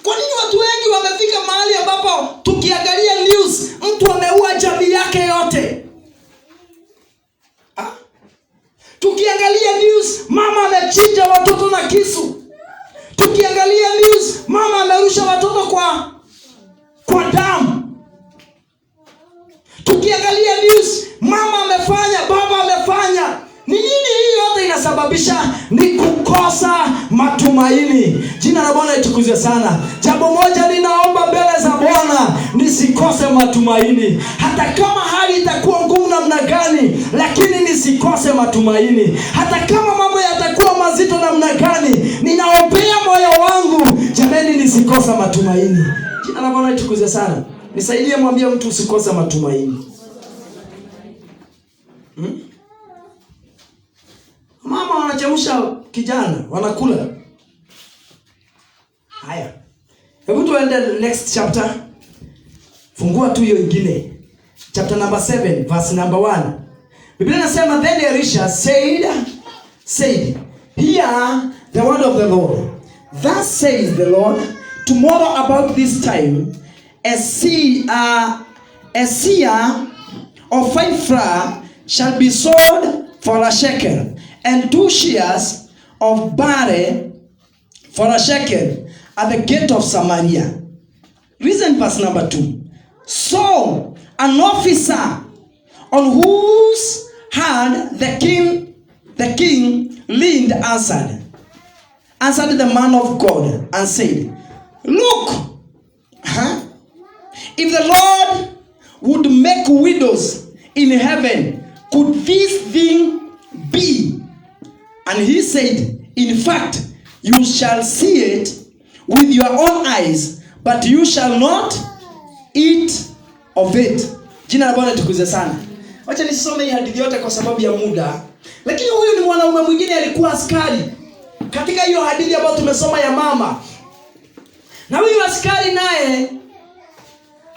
Kwa nini watu wengi wamefika mahali ambapo tukiangalia news mtu ameua jamii yake yote? Tukiangalia news mama amechinja watoto na kisu. Tukiangalia news mama amerusha watoto kwa damu. Tukiangalia news mama amefanya, baba amefanya. Ni nini hii yote inasababisha? Ni kukosa matumaini. Jina la Bwana litukuzwe sana. Jambo moja ninaomba mbele za Bwana, nisikose matumaini. Hata kama hali itakuwa ngumu namna gani, lakini nisikose matumaini. Hata kama mambo yatakuwa mazito namna gani, ninaombea moyo wangu, jamani, nisikose matumaini. Jina la Bwana litukuzwe sana. Nisaidie mwambie mtu usikose matumaini. Mama wanachemsha kijana, wanakula. Haya. Hebu tuende next chapter. Fungua tu hiyo ingine. Chapter number 7, verse number 1. Biblia inasema, then Elisha said, hear the word of the Lord. Thus says the Lord, tomorrow about this time, a seah of fine flour shall be sold for a shekel, and 2 shears of barley for a shekel at the gate of Samaria. Reason verse number 2. So an officer on whose hand the king leaned answered the man of God and said, look, if the Lord would make widows in heaven, could this thing be? And he said, in fact, you shall see it with your own eyes, but you shall not eat of it. Jina la Bwana litukuzwe sana. Wacha nisome hii hadithi yote kwa sababu ya muda. Lakini huyu ni mwanaume mwingine alikuwa askari. Katika hiyo hadithi ambayo tumesoma ya mama. Na huyu askari naye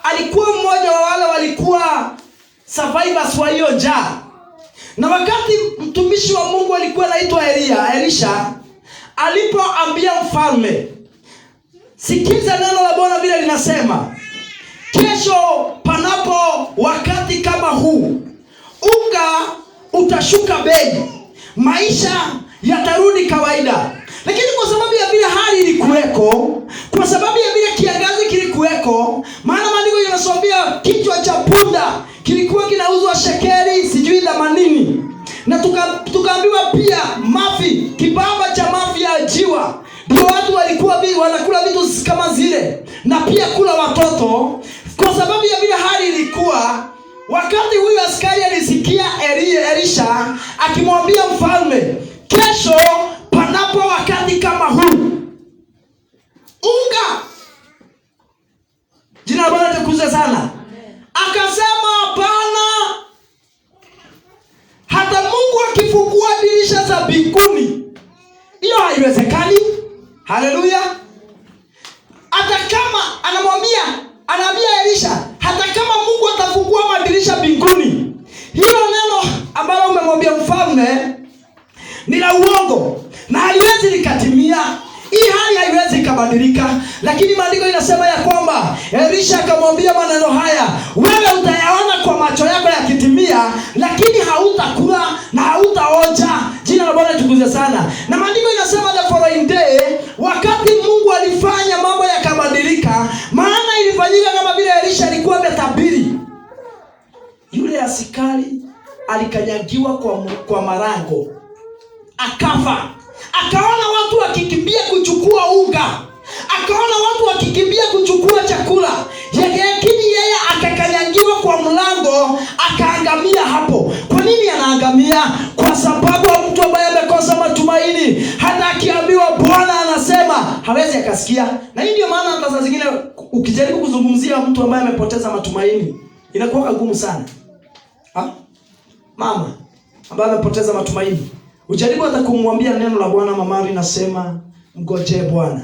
alikuwa mmoja wa wale walikuwa survivors wa hiyo njaa. Na wakati mtumishi wa Mungu alikuwa anaitwa Elisha alipoambia mfalme, sikiza neno la Bwana vile linasema, kesho panapo wakati kama huu, unga utashuka bei, maisha yatarudi kawaida. Lakini kwa sababu ya vile hali ilikuweko, kwa sababu ya vile kiangazi kilikuweko, maana maandiko yanasomea kichwa cha punda kilikuwa kinauzwa shekeli sijui 80. Na tukaambiwa pia mafi, kibaba cha mafi ya jiwa, ndio watu walikuwa wanakula vitu kama zile, na pia kula watoto. Kwa sababu ya vile hali ilikuwa, wakati huyu askari alisikia Elisha akimwambia mfalme, kesho panapo wakati kama huu, unga. Jina la Bwana litukuzwe sana. Akasema hapana, hata Mungu akifungua dirisha za mbinguni, hiyo haiwezekani. Haleluya. Hata kama anaambia Elisha, hata kama Mungu atafungua madirisha mbinguni, hilo neno ambalo umemwambia mfalme ni la uongo na haiwezi likatimia. Hii hali haiwezi kubadilika. Lakini maandiko inasema ya kwamba Elisha akamwambia maneno haya, wewe utayaona kwa macho yako yakitimia, lakini hautakula na hautaonja. Jina la Bwana litukuzwe sana. Na maandiko inasema the following day, wakati Mungu alifanya mambo yakabadilika, maana ilifanyika kama vile Elisha alikuwa ametabiri. Yule askari alikanyagiwa kwa marango akafa. Akaona watu wakikimbia kuchukua unga, akaona watu wakikimbia kuchukua chakula, lakini yeye akakanyagiwa kwa mlango, akaangamia hapo. Kwa nini anaangamia? Kwa sababu mtu ambaye amekosa matumaini, hata akiambiwa Bwana anasema hawezi akasikia. Na hii ndio maana hata saa zingine ukijaribu kuzungumzia mtu ambaye amepoteza matumaini inakuwa ngumu sana. Mama ambaye amepoteza matumaini, ujaribu hata kumwambia neno la Bwana, mama linasema mgojee Bwana,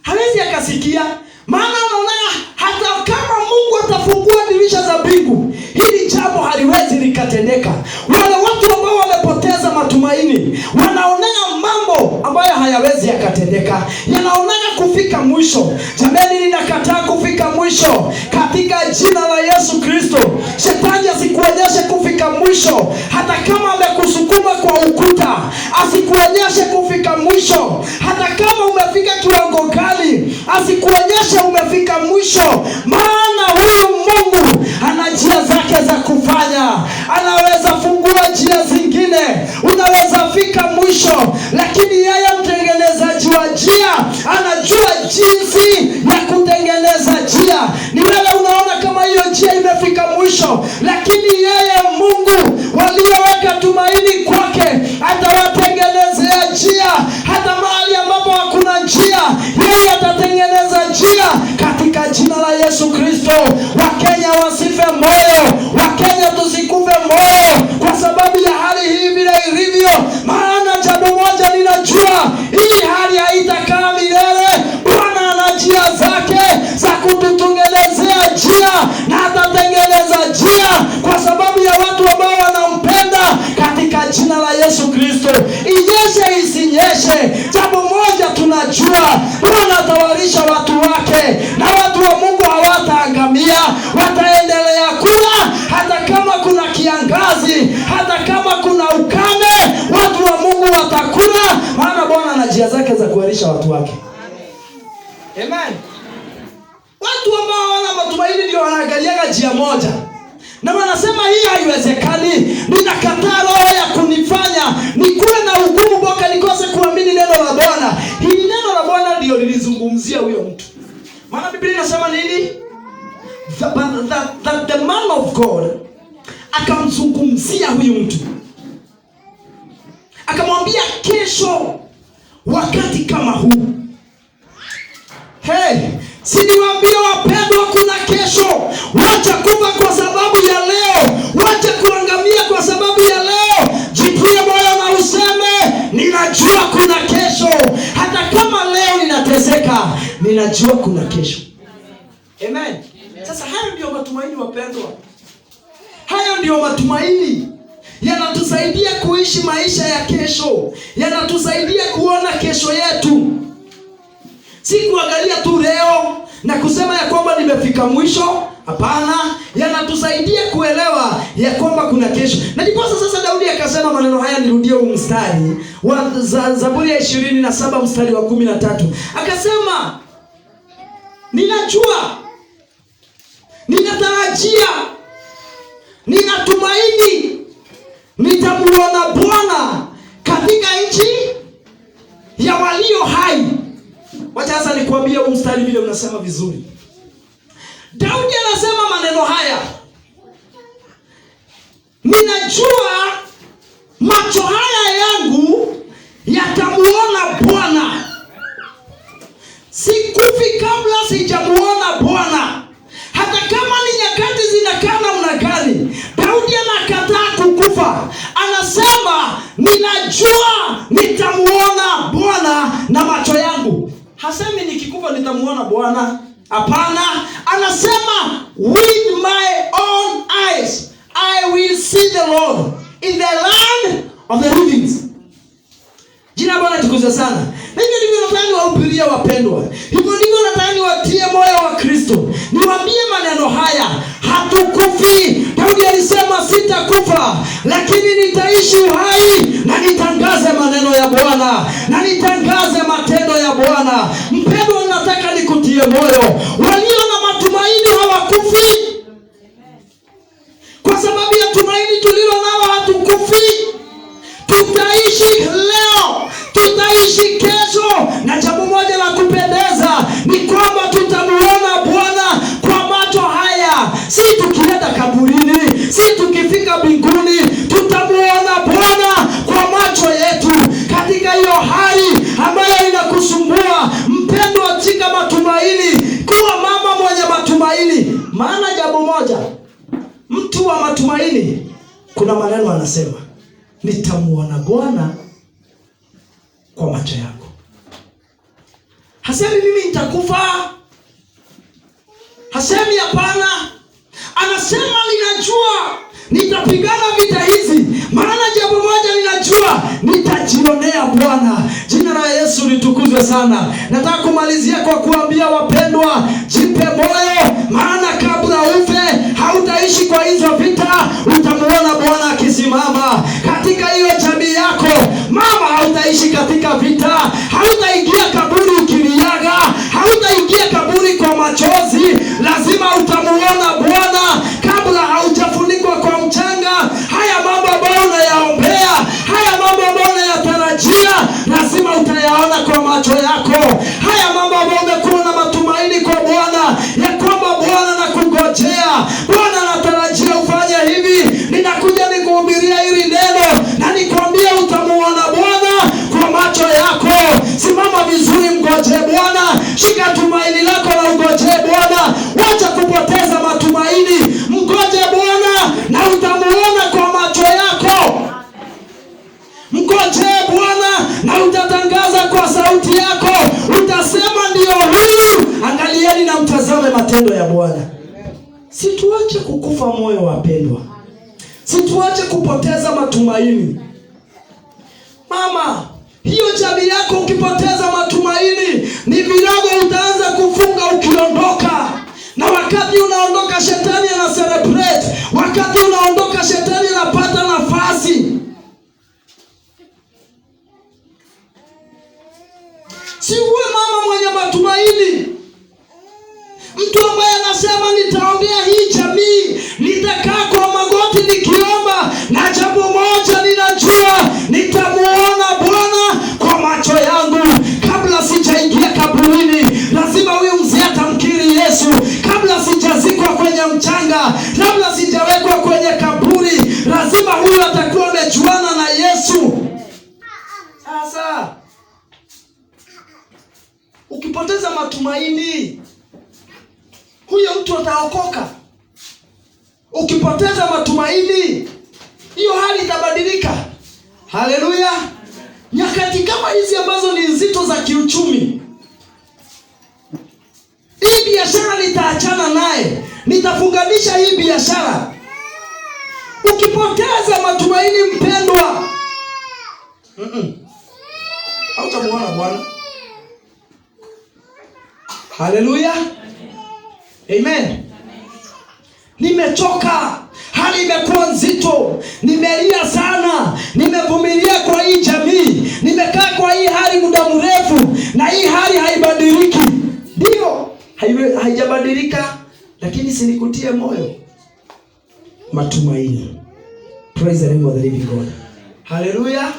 hawezi akasikia. Maana anaona hata kama Mungu atafungua dirisha za mbingu, hili jambo haliwezi likatendeka. Wale watu ambao wamepoteza matumaini wanaonea mambo ambayo hayawezi yakatendeka, yanaonea kufika mwisho. Jamani, ninakataa kufika mwisho katika jina la Yesu Kristo. Shetani asikuonyeshe kufika mwisho. Hata kama amekusukuma kwa ukuta, asikuonyeshe kufika mwisho. Hata kama umefika kiwango gani, asikuonyeshe umefika mwisho. Maana huyu Mungu ana njia zake za kufanya. Anaweza fungua njia zingine, unaweza fika mwisho, lakini yeye mtengenezaji wa njia anajua jinsi ya kutengeneza njia. Ni wewe unaona kama hiyo njia imefika mwisho, lakini yeye Mungu walioweka tumaini kwake atawatengenezea njia. Hata mahali ambapo hakuna njia, yeye atatengeneza njia katika jina la Yesu Kristo. Wakenya wasife moyo, Wakenya tusikufe moyo kwa sababu ya hali hii vile ilivyo. Maana jambo moja ninajua, hii hali haitakaa milele. Bwana ana njia zake za kututengenezea njia, na atatengeneza njia kwa sababu ya watu ambao wanampenda katika jina la Yesu Kristo. Inyeshe isinyeshe, jambo moja tunajua, Bwana atawalisha watu wake, na watu wa Mungu hawataangamia, wataendelea kula. Hata kama kuna kiangazi, hata kama kuna ukame, watu wa Mungu watakula, maana Bwana ana njia zake za kuwalisha watu wake. Amen. Watu ambao wana matumaini ndio wanaangalia njia moja, na wanasema hii haiwezekani. Ninakataa roho ya kunifanya nikule na hukumu boka nikose kuamini neno la Bwana. Hili neno la Bwana ndio lilizungumzia huyo mtu. Maana Biblia inasema nini? The man of God akamzungumzia huyu mtu, akamwambia kesho wakati kama huu. Hey, siniwaambia wapendwa, kuna kesho. Wacha kufa kwa sababu ya leo, wacha kuangamia kwa sababu ya leo. Jitie moyo na useme ninajua kuna kesho. Hata kama leo ninateseka, ninajua kuna kesho. Amen. Sasa hayo ndio matumaini wapendwa. Hayo ndio matumaini yanatusaidia kuishi maisha ya kesho, yanatusaidia kuona kesho yetu. Si kuangalia tu leo na kusema ya kwamba nimefika mwisho. Hapana, yanatusaidia kuelewa ya kwamba kuna kesho. Na ndipo sasa Daudi akasema maneno haya, nirudie huu mstari wa Zaburi ya 27 mstari wa 13. Akasema, ninajua, ninatarajia, ninatumaini nitamuona Bwana katika nchi ya walio hai. Wacha sasa nikwambie huu mstari vile unasema vizuri. Daudi anasema maneno haya, ninajua macho haya yangu yatamuona Bwana. Sikufi kabla sijamuona Bwana. Hata kama ni nyakati zinakaa namna gani, Daudi anakataa kukufa. Anasema ninajua nitamuona Bwana na macho yangu. Hasemi nikikufa nitamuona Bwana. Hapana, anasema with my own eyes I will see the Lord in the land of the living. Jina Bwana tukuze sana. Na hivyo ndivyo nataka niwahubirie wapendwa. Hivyo ndivyo nataka niwatie moyo wa Kristo. Niwaambie maneno haya, hatukufi. Daudi alisema sitakufa, lakini nitaishi uhai na nitangaze maneno ya Bwana, na nitangaze matendo ya Bwana. Mpendwa, nataka nikutie moyo. Walio na matumaini hawakufi. Kwa sababu ya tumaini tulilo nalo hatukufi. Kuna maneno anasema, nitamuona Bwana kwa macho yako. Hasemi mimi nitakufa. Hasemi hapana. Anasema ninajua nitapigana vita hizi, maana jambo moja ninajua, nitajionea Bwana. Jina la Yesu litukuzwe sana. Nataka kumalizia kwa kuambia wapendwa, jipe moyo, maana kabla ufe hautaishi kwa hizo vita. Utamuona Bwana akisimama katika hiyo jamii yako. Mama, hautaishi katika vita, hautaingia kaburi ukiliaga, hautaingia kaburi kwa machozi. Lazima utamuona Bwana kabla haujafunikwa kwa mchanga. Haya mambo ambayo unayaombea, haya mambo ambayo unayatarajia, lazima utayaona kwa macho yako. Haya mambo ambayo umekuwa na matumaini kwa Bwana, ya kwamba Bwana nakungojea, Bwana natarajia ufanye hivi, ninakuja nikuhubiria hili neno na nikwambia utamuona Bwana kwa macho yako. Simama vizuri, mgoje Bwana. Shika tumaini lako na ugoje Bwana. Wacha kupoteza matumaini. Mgoje Bwana na utamuona kwa macho yako. Mgoje Bwana na utatangaza kwa sauti yako. Utasema ndio huyu, angalieni na mtazame matendo ya Bwana. Situache kukufa moyo wapendwa. Situache kupoteza matumaini. Mama, hiyo jamii yako ukipoteza matumaini, ni virago utaanza kufunga ukiondoka. Na wakati unaondoka shetani ana celebrate. Wakati unaondoka shetani anapata nafasi. Si uwe mama mwenye matumaini. Mtu ambaye anasema nitaombea hii jamii, nitakaa kwa magoti nikiomba, na jambo moja ninajua, nitamuona Bwana kwa macho yangu. Kabla sijaingia kaburini, lazima huyu mzee atamkiri Yesu. Kabla sijazikwa kwenye mchanga, kabla sijawekwa kwenye kaburi, lazima huyu atakuwa amejuana na Yesu. Sasa ukipoteza matumaini, huyo mtu ataokoka. Ukipoteza matumaini, hiyo hali itabadilika. Haleluya. Nyakati kama hizi ambazo ni nzito za kiuchumi, hii biashara nitaachana naye, nitafunganisha hii biashara. Ukipoteza matumaini mpendwa, hautamuona Bwana. Haleluya. Amen. Nimechoka, hali imekuwa nzito, nimelia sana, nimevumilia kwa hii jamii, nimekaa kwa hii hali muda mrefu, na hii hali haibadiliki. Ndio, haijabadilika, lakini sinikutie moyo. Matumaini. Praise the name of the living God. Haleluya.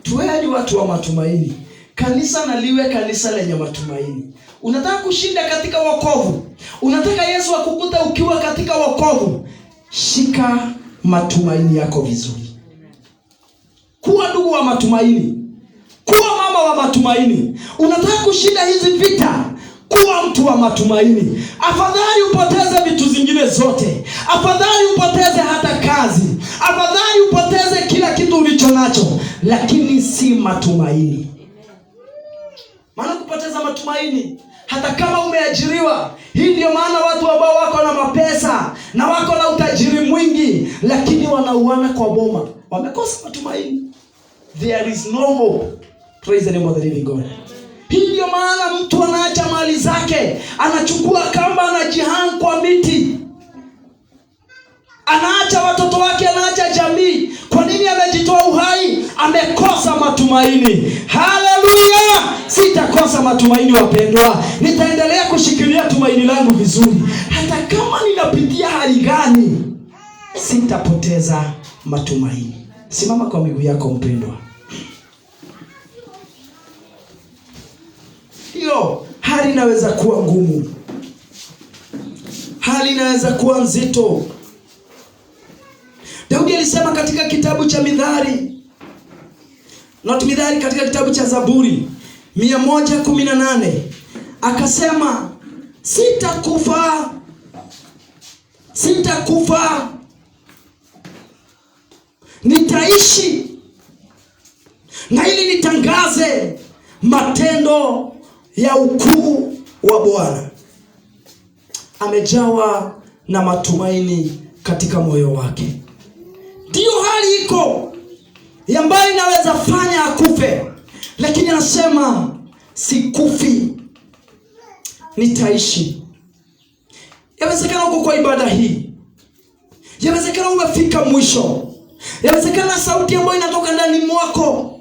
Tuwe watu wa matumaini. Kanisa na liwe kanisa lenye matumaini. Unataka kushinda katika wokovu, unataka Yesu akukuta ukiwa katika wokovu, shika matumaini yako vizuri. Kuwa ndugu wa matumaini, kuwa mama wa matumaini. Unataka kushinda hizi vita, kuwa mtu wa matumaini. Afadhali upoteze vitu zingine zote, afadhali upoteze hata kazi, afadhali upoteze kila kitu ulicho nacho, lakini si matumaini. Maana kupoteza matumaini, hata kama umeajiriwa, hii ndio maana watu ambao wako na mapesa na wako na utajiri mwingi, lakini wanauana kwa boma, wamekosa matumaini. There is no hope. Praise the name of the living God. Hii ndio maana mtu anaacha mali zake, anachukua kamba, anajihang kwa miti, anaacha watoto wake, anaacha jamii. Kwa nini amejitoa uhai? Amekosa matumaini. Haleluya. Sitakosa matumaini wapendwa. Nitaendelea kushikilia tumaini langu vizuri. Hata kama ninapitia hali gani, sitapoteza matumaini. Simama kwa miguu yako mpendwa. Hiyo hali inaweza kuwa ngumu, hali inaweza kuwa nzito. Daudi alisema katika kitabu cha Mithali, katika kitabu cha Zaburi 118, akasema sitakufa nitaishi na ili nitangaze matendo ya ukuu wa Bwana. Amejawa na matumaini katika moyo wake. Ndiyo hali iko ambayo inaweza fanya akufe, lakini anasema sikufi, nitaishi. Yawezekana uko kwa ibada hii, yawezekana umefika mwisho, yawezekana sauti ambayo inatoka ndani mwako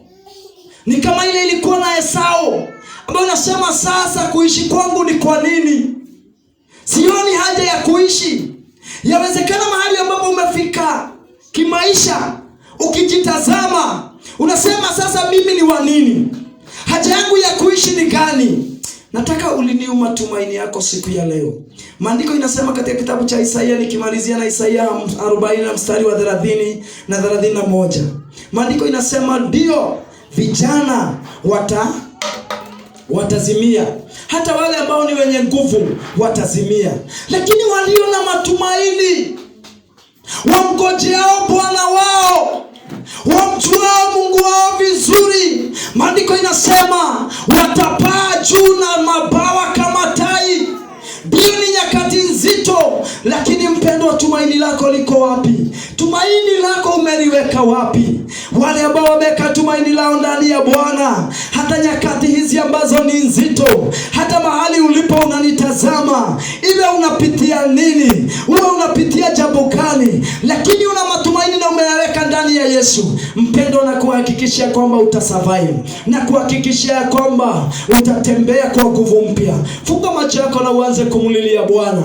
ni kama ile ilikuwa na Esau, ambayo inasema sasa kuishi kwangu ni kwa nini? Sioni haja ya kuishi. Yawezekana mahali ambapo umefika kimaisha, ukijitazama unasema sasa mimi ni wa nini? Haja yangu ya kuishi ni gani? Nataka uliniu matumaini yako siku ya leo. Maandiko inasema katika kitabu cha Isaia, nikimalizia na Isaia 40 mstari wa 30 na 31. Maandiko inasema ndio vijana watazimia, hata wale ambao ni wenye nguvu watazimia, lakini walio na matumaini, wamgojeao Bwana wao, wamjuao Mungu wao vizuri, maandiko inasema watapaa juu na mabawa kama tai. Ndio ni nyakati nzito, lakini mpendwa, tumaini lako liko wapi? Tumaini lako umeliweka wapi? Wale ambao wameka tumaini lao ndani ya Bwana, hata nyakati hizi ambazo ni nzito, hata mahali ulipo unanitazama, iwe unapitia nini, uwe unapitia jambo gani, lakini una matumaini na umeyaweka ndani ya Yesu, mpendwa, na kuhakikishia kwamba utasurvive, na kuhakikishia kwamba utatembea kwa nguvu mpya. Funga macho yako na uanze kumulilia Bwana.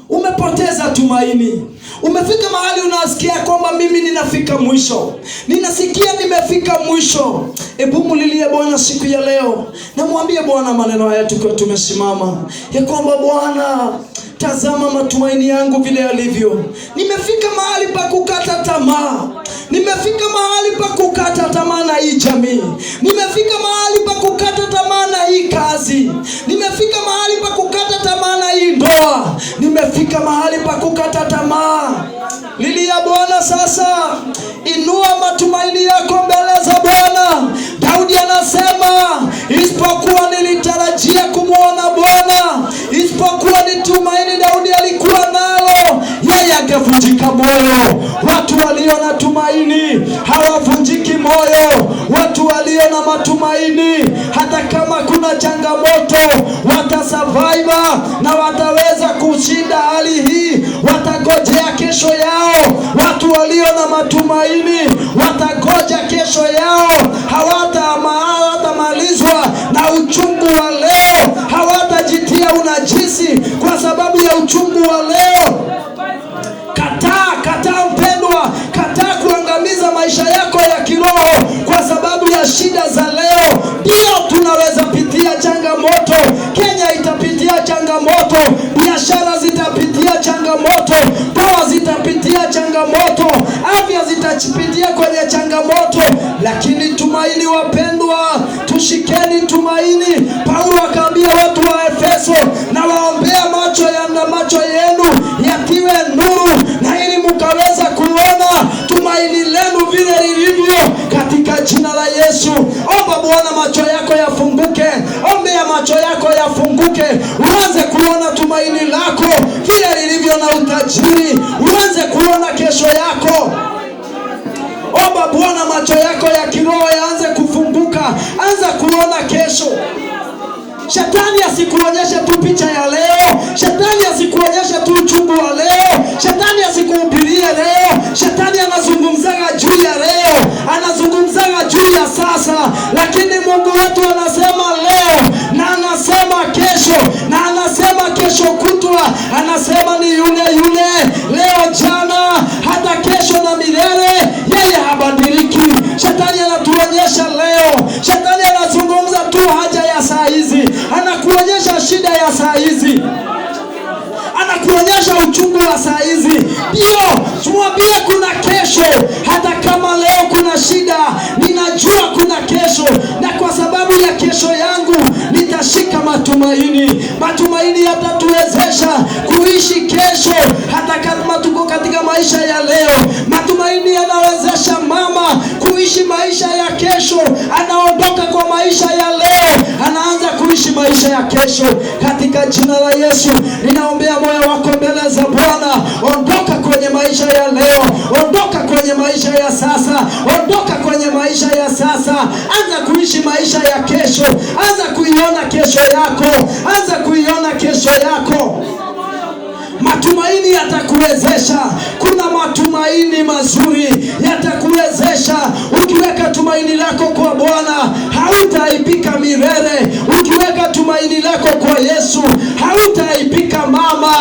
Umepoteza tumaini, umefika mahali unasikia kwamba mimi ninafika mwisho, ninasikia nimefika mwisho. Hebu mulilie Bwana siku ya leo, na mwambie Bwana maneno haya tukiwa tumesimama, ya kwamba Bwana, tazama matumaini yangu vile yalivyo. Nimefika mahali pa kukata tamaa, nimefika mahali pa kukata tamaa na hii jamii, nimefika mahali pa kukata tamaa na hii kazi, nimefika mahali pa kukata tamaa na hii ndoa, nimefika mahali pa kukata tamaa. Lilia Bwana sasa, inua matumaini yako mbele za Bwana. Daudi anasema, isipokuwa nilitarajia kumwona Bwana, isipokuwa ni tumaini Daudi alikuwa nalo, yeye angevunjika moyo. Watu walio na tumaini hawavunjiki moyo. Watu walio na matumaini, hata kama kuna changamoto, watasurvive na wataweza kushinda hali hii. Watangojea kesho yao. Watu walio na matumaini watangoja kesho yao. Hawatamalizwa na uchungu wa leo, hawatajitia unajisi kwa sababu ya uchungu wa leo. Kataa mpendwa, kataa kuangamiza maisha yako ya kiroho kwa sababu ya shida za leo. Ndio tunaweza pitia changamoto, Kenya itapitia changamoto, biashara zitapitia changamoto, ndoa zitapitia changamoto, afya zitapitia kwenye changamoto, lakini tumaini wapendwa, tushikeni tumaini. Paulo akaambia watu wa Efeso, na waombea macho yenu yatiwe nuru, na ili mkaweza kuona tumaini lenu vile lilivyo, katika jina la Yesu. Omba Bwana macho yako yafunguke, ombea macho yako yafunguke, uanze kuona tumaini lako vile lilivyo na utajiri, uanze kuona kesho yako. Omba Bwana macho yako ya kiroho yaanze kufunguka, anza kuona kesho. Shetani asikuonyeshe tu picha ya leo, shetani asikuonyeshe tu uchungu wa leo, shetani asikuhubirie leo. Shetani anazungumzaga juu ya leo, anazungumzaga juu ya sasa, lakini Mungu wetu anasema leo, na anasema kesho, na anasema kesho kutwa, anasema ni yule leo, jana, hata kesho na milele. Yeye habadiliki. Shetani anatuonyesha leo, shetani anazungumza tu haja ya saa hizi, anakuonyesha shida ya saa hizi, anakuonyesha uchungu wa saa hizi. Ndio tumwambie kuna kesho. Hata kama leo kuna shida, ninajua kuna kesho, na kwa sababu ya kesho yangu nitashika matumaini. Matumaini yatatuwezesha kuishi kesho, hata kama tuko katika maisha ya leo. Matumaini yanawezesha mama kuishi maisha ya kesho. Anaondoka kwa maisha ya leo, anaanza kuishi maisha ya kesho. Katika jina la Yesu ninaombea moyo wako mbele za Bwana. Ondoka kwenye maisha ya leo, ondoka kwenye maisha ya sasa, ondoka kwenye maisha ya sasa. Anza kuishi maisha ya kesho, anza kuiona kesho yako, anza kuiona kesho yako. Matumaini yatakuwezesha. Kuna matumaini mazuri yatakuwezesha. Ukiweka tumaini lako kwa Bwana, hautaaibika milele. Ukiweka tumaini lako kwa Yesu, hautaaibika mama.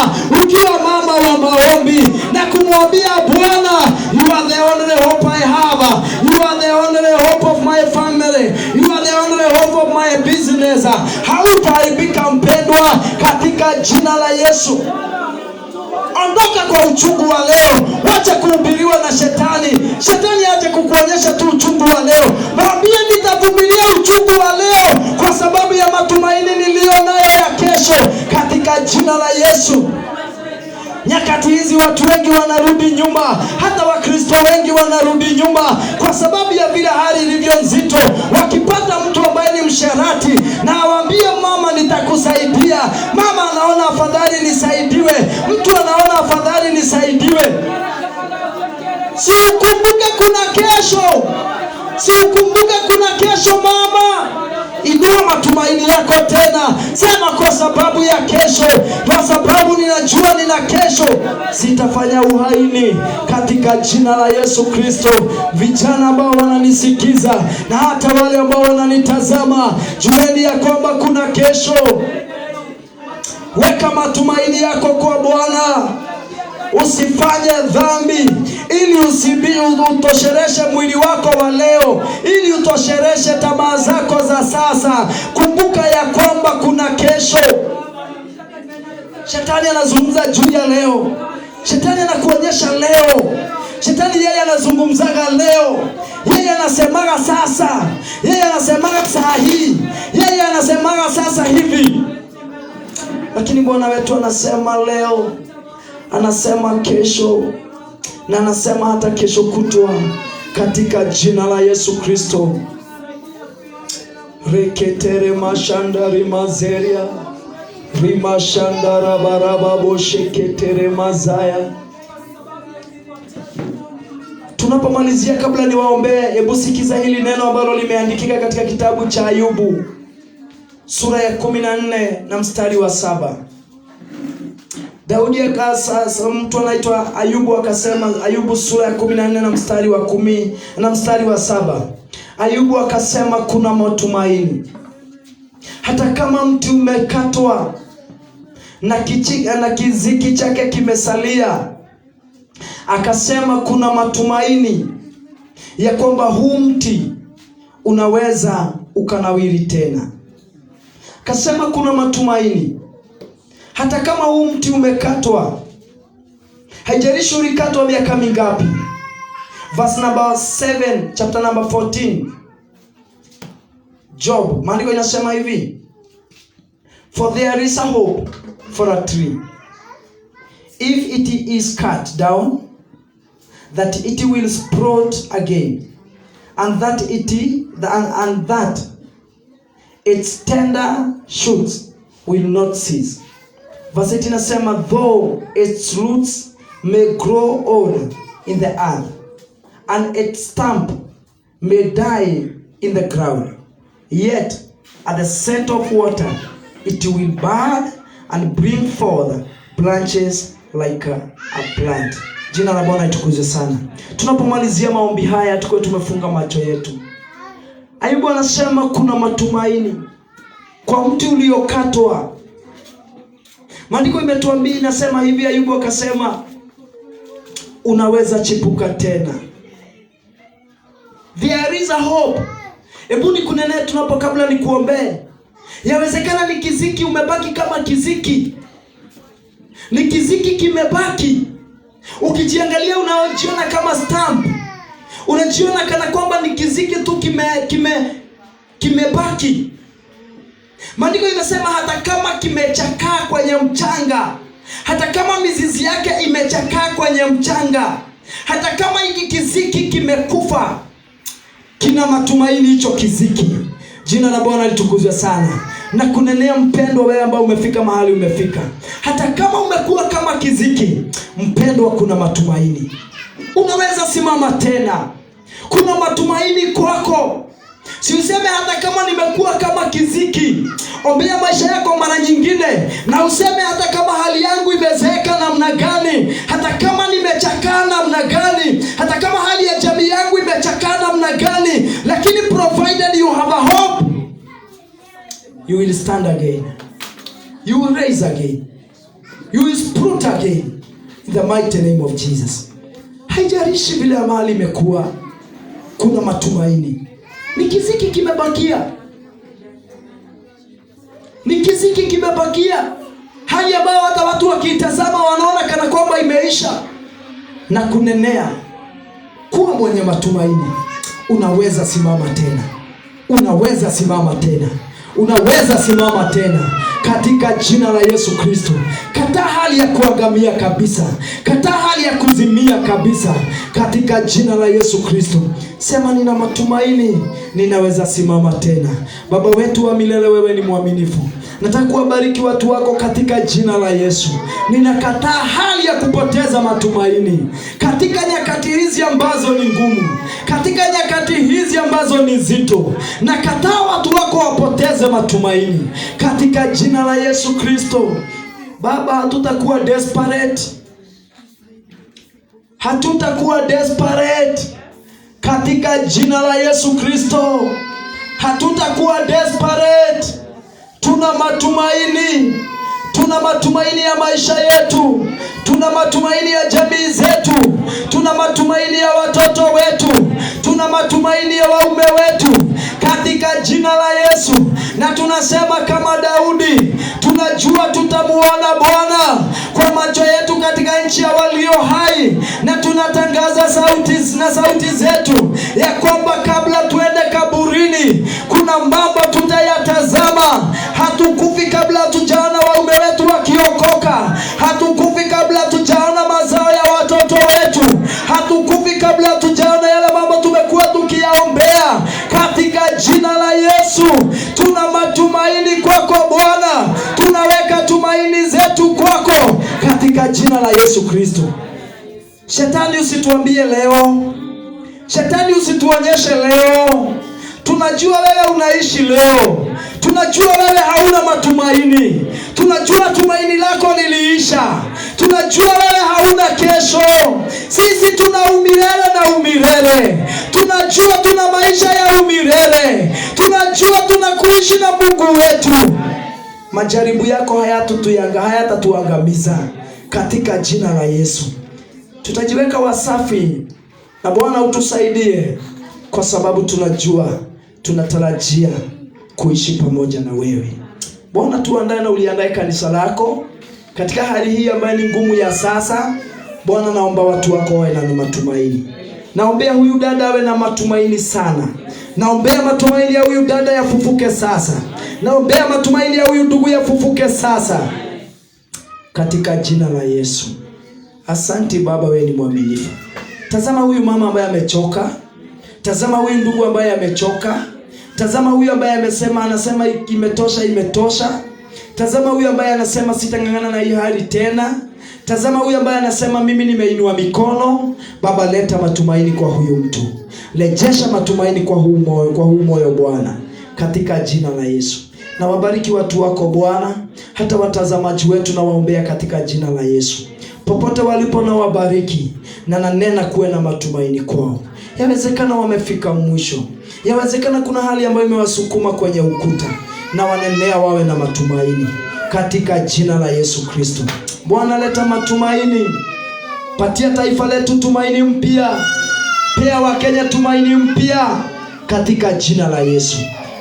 Ukiwa mama wa maombi na kumwambia Bwana, you are the only hope I have. You are the only hope of my family. You are the only hope of my business. Hautaaibika mpendwa, katika jina la Yesu. Ondoka kwa uchungu wa leo. Wacha kuhubiriwa na shetani. Shetani aje kukuonyesha tu uchungu wa leo. Mwambie, nitavumilia uchungu wa leo kwa sababu ya matumaini niliyo nayo ya kesho, katika jina la Yesu. Nyakati hizi watu wengi wanarudi nyuma, hata Wakristo wengi wanarudi nyuma kwa sababu ya vile hali ilivyo nzito. Wakipata mtu ambaye ni msherati na awaambie mama, nitakusaidia, mama anaona afadhali nisaidiwe, mtu anaona afadhali nisaidiwe. Si ukumbuke kuna kesho, si ukumbuke kuna kesho mama. Inua matumaini yako tena. Sema, kwa sababu ya kesho, kwa sababu ninajua nina kesho, sitafanya uhaini, katika jina la Yesu Kristo. Vijana ambao wananisikiza na hata wale ambao wananitazama, jueni ya kwamba kuna kesho. Weka matumaini yako kwa Bwana. Usifanye dhambi ili utoshereshe mwili wako wa leo, ili utoshereshe tamaa zako za sasa. Kumbuka ya kwamba kuna kesho. Shetani anazungumza juu ya leo. Shetani anakuonyesha leo. Shetani yeye anazungumzaga leo. Yeye anasemaga sasa. Yeye anasemaga saa hii. Yeye anasemaga sasa hivi. Lakini Bwana wetu anasema leo, anasema kesho, na anasema hata kesho kutwa, katika jina la Yesu Kristo. Reketere mashandari mazeria rimashandara baraba bosheketere mazaya. Tunapomalizia, kabla niwaombee, hebu sikiza hili neno ambalo limeandikika katika kitabu cha Ayubu sura ya 14 na mstari wa 7. Daudi akasasa, mtu anaitwa Ayubu akasema, Ayubu sura ya 14 na mstari wa 10 na mstari wa 7. Ayubu akasema, kuna matumaini hata kama mti umekatwa na kiziki chake kimesalia. Akasema kuna matumaini ya kwamba huu mti unaweza ukanawiri tena. Akasema kuna matumaini hata kama huu mti umekatwa. Haijalishi ulikatwa miaka mingapi. Verse number 7, chapter number 14. Job, maandiko inasema hivi: for there is a hope for a tree, if it is cut down, that it will sprout again, and that its tender shoots will not cease. Verse 8 inasema, though its roots may grow old in the earth, and its stump may die in the ground, yet at the scent of water it will bud and bring forth branches like a plant. Jina la Bwana litukuzwe sana. Tunapomalizia maombi haya, tuko tumefunga macho yetu. Ayubu anasema kuna matumaini kwa mti uliokatwa. Maandiko imetuambia, inasema hivi, Ayubu akasema unaweza chipuka tena. There is a hope. Hebu nikunene tunapo, kabla nikuombee. Yawezekana ni kiziki umebaki kama kiziki. Ni kiziki kimebaki. Ukijiangalia unajiona kama stamp. Unajiona kana kwamba ni kiziki tu kimebaki. Maandiko inasema hata kama kimechakaa kwenye kwenye mchanga, hata kama mizizi yake imechakaa kwenye mchanga, hata kama hiki kiziki kimekufa, kina matumaini hicho kiziki. Jina la Bwana litukuzwe sana. Na kunenea mpendwa, wewe ambao umefika mahali umefika, hata kama umekuwa kama kiziki, mpendwa, kuna matumaini. Unaweza simama tena, kuna matumaini kwako. Si useme hata kama nimekuwa kama kiziki. Ombea maisha yako mara nyingine na useme hata kama hali yangu imezeeka namna gani, hata kama nimechakaa namna gani, hata kama hali ya jamii yangu imechakaa namna gani, lakini provided you have a hope, you will stand again, you will raise again, you will sprout again in the mighty name of Jesus. Haijalishi vile mali imekuwa, kuna matumaini. Ni kiziki kimebakia, ni kiziki kimebakia, hali ambayo hata watu wakitazama wanaona kana kwamba imeisha. Na kunenea kuwa mwenye matumaini. Unaweza simama tena, unaweza simama tena, unaweza simama tena katika jina la Yesu Kristo. Kataa hali ya kuangamia kabisa, kataa hali ya kuzimia kabisa katika jina la Yesu Kristo. Sema, nina matumaini, ninaweza simama tena. Baba wetu wa milele, wewe ni mwaminifu. Nataka kuwabariki watu wako katika jina la Yesu. Ninakataa hali ya kupoteza matumaini katika nyakati hizi ambazo ni ngumu, katika nyakati hizi ambazo ni zito. Nakataa watu wako wapoteze matumaini katika jina la Yesu Kristo. Baba, hatutakuwa desperate, hatutakuwa desperate katika jina la Yesu Kristo. Hatutakuwa desperate. Tuna matumaini, tuna matumaini ya maisha yetu, tuna matumaini ya jamii zetu, tuna matumaini ya watoto wetu, tuna matumaini ya waume wetu katika jina la Yesu. Na tunasema kama Daudi, tunajua tutamuona Bwana kwa macho yetu katika nchi ya walio hai. Na tunatangaza sauti zetu ya kwamba kabla tuende kaburini, kuna mambo tutayatazama. Hatukufi kabla hatujaona waume wetu wakiokoka, hatukufi kabla hatujaona mazao ya watoto wetu, hatukufi kabla hatujaona yale mambo tumekuwa tukiyaombea katika jina la Yesu. Tuna matumaini kwako Bwana, tunaweka tumaini zetu kwako katika jina la Yesu Kristo. Shetani usituambie leo, shetani usituonyeshe leo. Tunajua wewe unaishi leo, tunajua wewe hauna matumaini, tunajua tumaini lako liliisha, tunajua wewe hauna kesho. Sisi tuna umilele na umilele, tunajua tuna maisha ya umilele, tunajua tunakuishi na Mungu wetu. Majaribu yako hayatatuangamiza katika jina la Yesu. Tutajiweka wasafi na Bwana utusaidie, kwa sababu tunajua tunatarajia kuishi pamoja na wewe. Bwana, tuandae na uliandae kanisa lako katika hali hii ambayo ni ngumu ya sasa. Bwana, naomba watu wako wawe na matumaini. Naombea huyu dada awe na matumaini sana. Naombea matumaini ya huyu dada yafufuke sasa. Naombea matumaini ya huyu ndugu yafufuke sasa katika jina la Yesu. Asante Baba, wewe ni mwaminifu. Tazama huyu mama ambaye amechoka. Tazama huyu ndugu ambaye amechoka. Tazama huyu ambaye anasema imetosha. Tazama huyu ambaye anasema sitangangana na hii hali tena. Tazama huyu ambaye anasema mimi nimeinua mikono. Baba, leta matumaini kwa huyu mtu. Rejesha matumaini kwa huu moyo Bwana, katika jina la Yesu. Na wabariki watu wako Bwana, hata watazamaji wetu na waombea katika jina la Yesu. Popote walipo na wabariki, na nanena kuwe na matumaini kwao. Yawezekana wamefika mwisho, yawezekana kuna hali ambayo imewasukuma kwenye ukuta, na wanenea wawe na matumaini katika jina la Yesu Kristo. Bwana, leta matumaini, patia taifa letu tumaini mpya, pia Wakenya tumaini mpya katika jina la Yesu.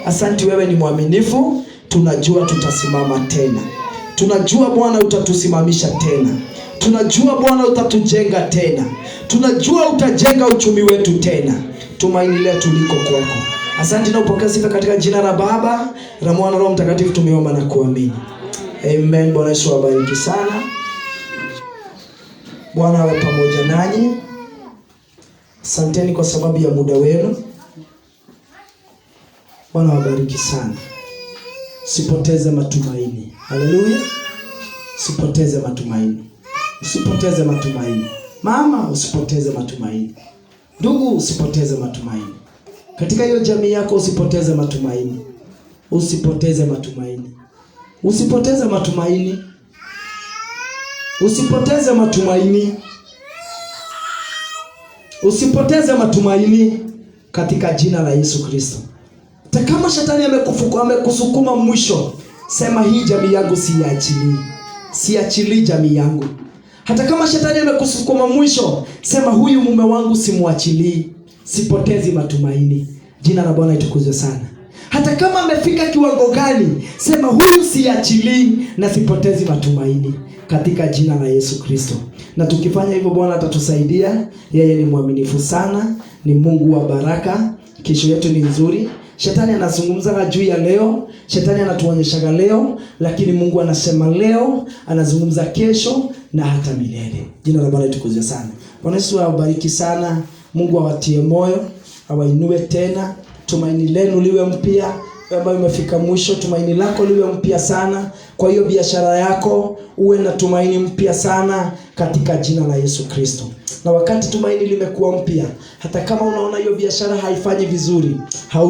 Asante, wewe ni mwaminifu. Tunajua tutasimama tena, tunajua Bwana utatusimamisha tena, tunajua Bwana utatujenga tena, tunajua utajenga uchumi wetu tena. Tumaini letu liko kwako. Asante na upokea sifa katika jina la Baba, la Mwana, Roho Mtakatifu tumeomba na kuamini. Amen. Bwana Yesu awabariki sana. Bwana awe pamoja nanyi. Asanteni kwa sababu ya muda wenu. Bwana awabariki sana. Usipoteze matumaini. Haleluya. Usipoteze matumaini. Usipoteze matumaini. Mama, usipoteze matumaini. Ndugu, usipoteze matumaini. Katika hiyo jamii yako usipoteze matumaini. Usipoteze matumaini. Usipoteze matumaini. Usipoteze matumaini. Usipoteze matumaini katika jina la Yesu Kristo. Hata kama shetani amekusukuma mwisho, sema hii jamii yangu siachili. Siachili jamii yangu. Hata kama shetani amekusukuma mwisho, sema huyu mume wangu simwachili. Sipotezi matumaini. Jina la Bwana litukuzwe sana. Hata kama amefika kiwango gani, sema huyu siachili na sipotezi matumaini katika jina la Yesu Kristo. Na tukifanya hivyo Bwana atatusaidia. Yeye ni mwaminifu sana, ni Mungu wa baraka. Kesho yetu ni nzuri. Shetani anazungumza juu ya leo, shetani anatuonyesha leo, lakini Mungu anasema leo, anazungumza kesho na hata milele. Jina la Bwana litukuzwe sana. Bwana Yesu awabariki sana. Mungu awatie moyo, awainue tena. Tumaini lenu liwe mpya. Ambayo umefika mwisho, tumaini lako liwe mpya sana. Kwa hiyo biashara yako uwe na tumaini mpya sana katika jina la Yesu Kristo. Na wakati tumaini limekuwa mpya, hata kama unaona hiyo biashara haifanyi vizuri,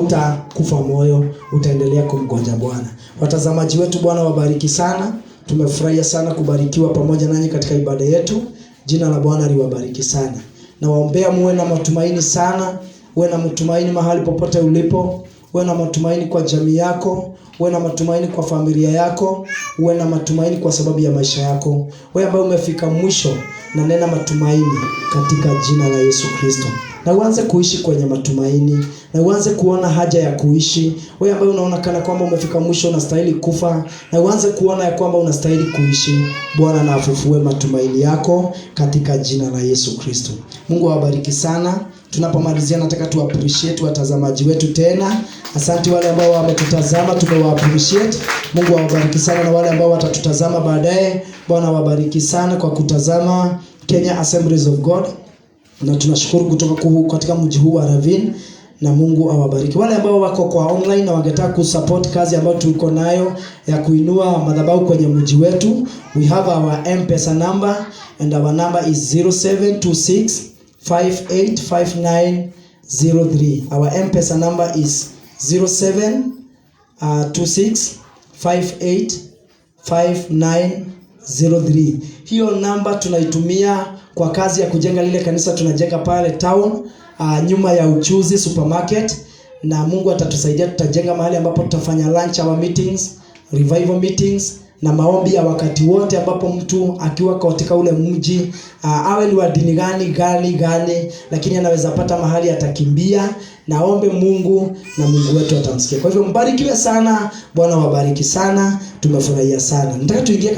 hautakufa moyo, utaendelea kumngoja Bwana. Watazamaji wetu, Bwana wabariki sana. Tumefurahia sana kubarikiwa pamoja nanyi katika ibada yetu. Jina la Bwana liwabariki sana. Na waombea muwe na matumaini sana. Uwe na matumaini mahali popote ulipo. Uwe na matumaini kwa jamii yako. Uwe na matumaini kwa familia yako. Uwe na matumaini kwa sababu ya maisha yako. Wewe ambaye umefika mwisho, na nena matumaini katika jina la Yesu Kristo. Na uanze kuishi kwenye matumaini. Na uanze kuona haja ya kuishi. Wewe ambaye unaona kana kwamba umefika mwisho, unastahili kufa. Na uanze kuona ya kwamba unastahili kuishi. Bwana na afufue matumaini yako katika jina la Yesu Kristo. Mungu awabariki sana. Tunapomalizia nataka tu appreciate watazamaji wetu tena. Asante wale ambao wametutazama, tumewa appreciate. Mungu awabariki sana, na wale ambao watatutazama baadaye, Bwana awabariki sana kwa kutazama Kenya Assemblies of God. Na tunashukuru kutoka katika mji huu wa Ravin, na Mungu awabariki. Wale ambao wako kwa online na wangetaka kusupport kazi ambayo tuko nayo ya kuinua madhabahu kwenye mji wetu, we have our M-Pesa number, and our number is 0726 585903. Our M-Pesa number is 0726585903. Hiyo namba tunaitumia kwa kazi ya kujenga lile kanisa tunajenga pale town, nyuma ya Uchuzi supermarket, na Mungu atatusaidia. Tutajenga mahali ambapo tutafanya lunch hour meetings, revival meetings na maombi ya wakati wote, ambapo mtu akiwa katika ule mji, awe ni wa dini gani, lakini anaweza pata mahali atakimbia na aombe Mungu, na Mungu wetu atamsikia. Kwa hivyo mbarikiwe sana. Bwana wabariki sana. Tumefurahia sana. Nataka tuingie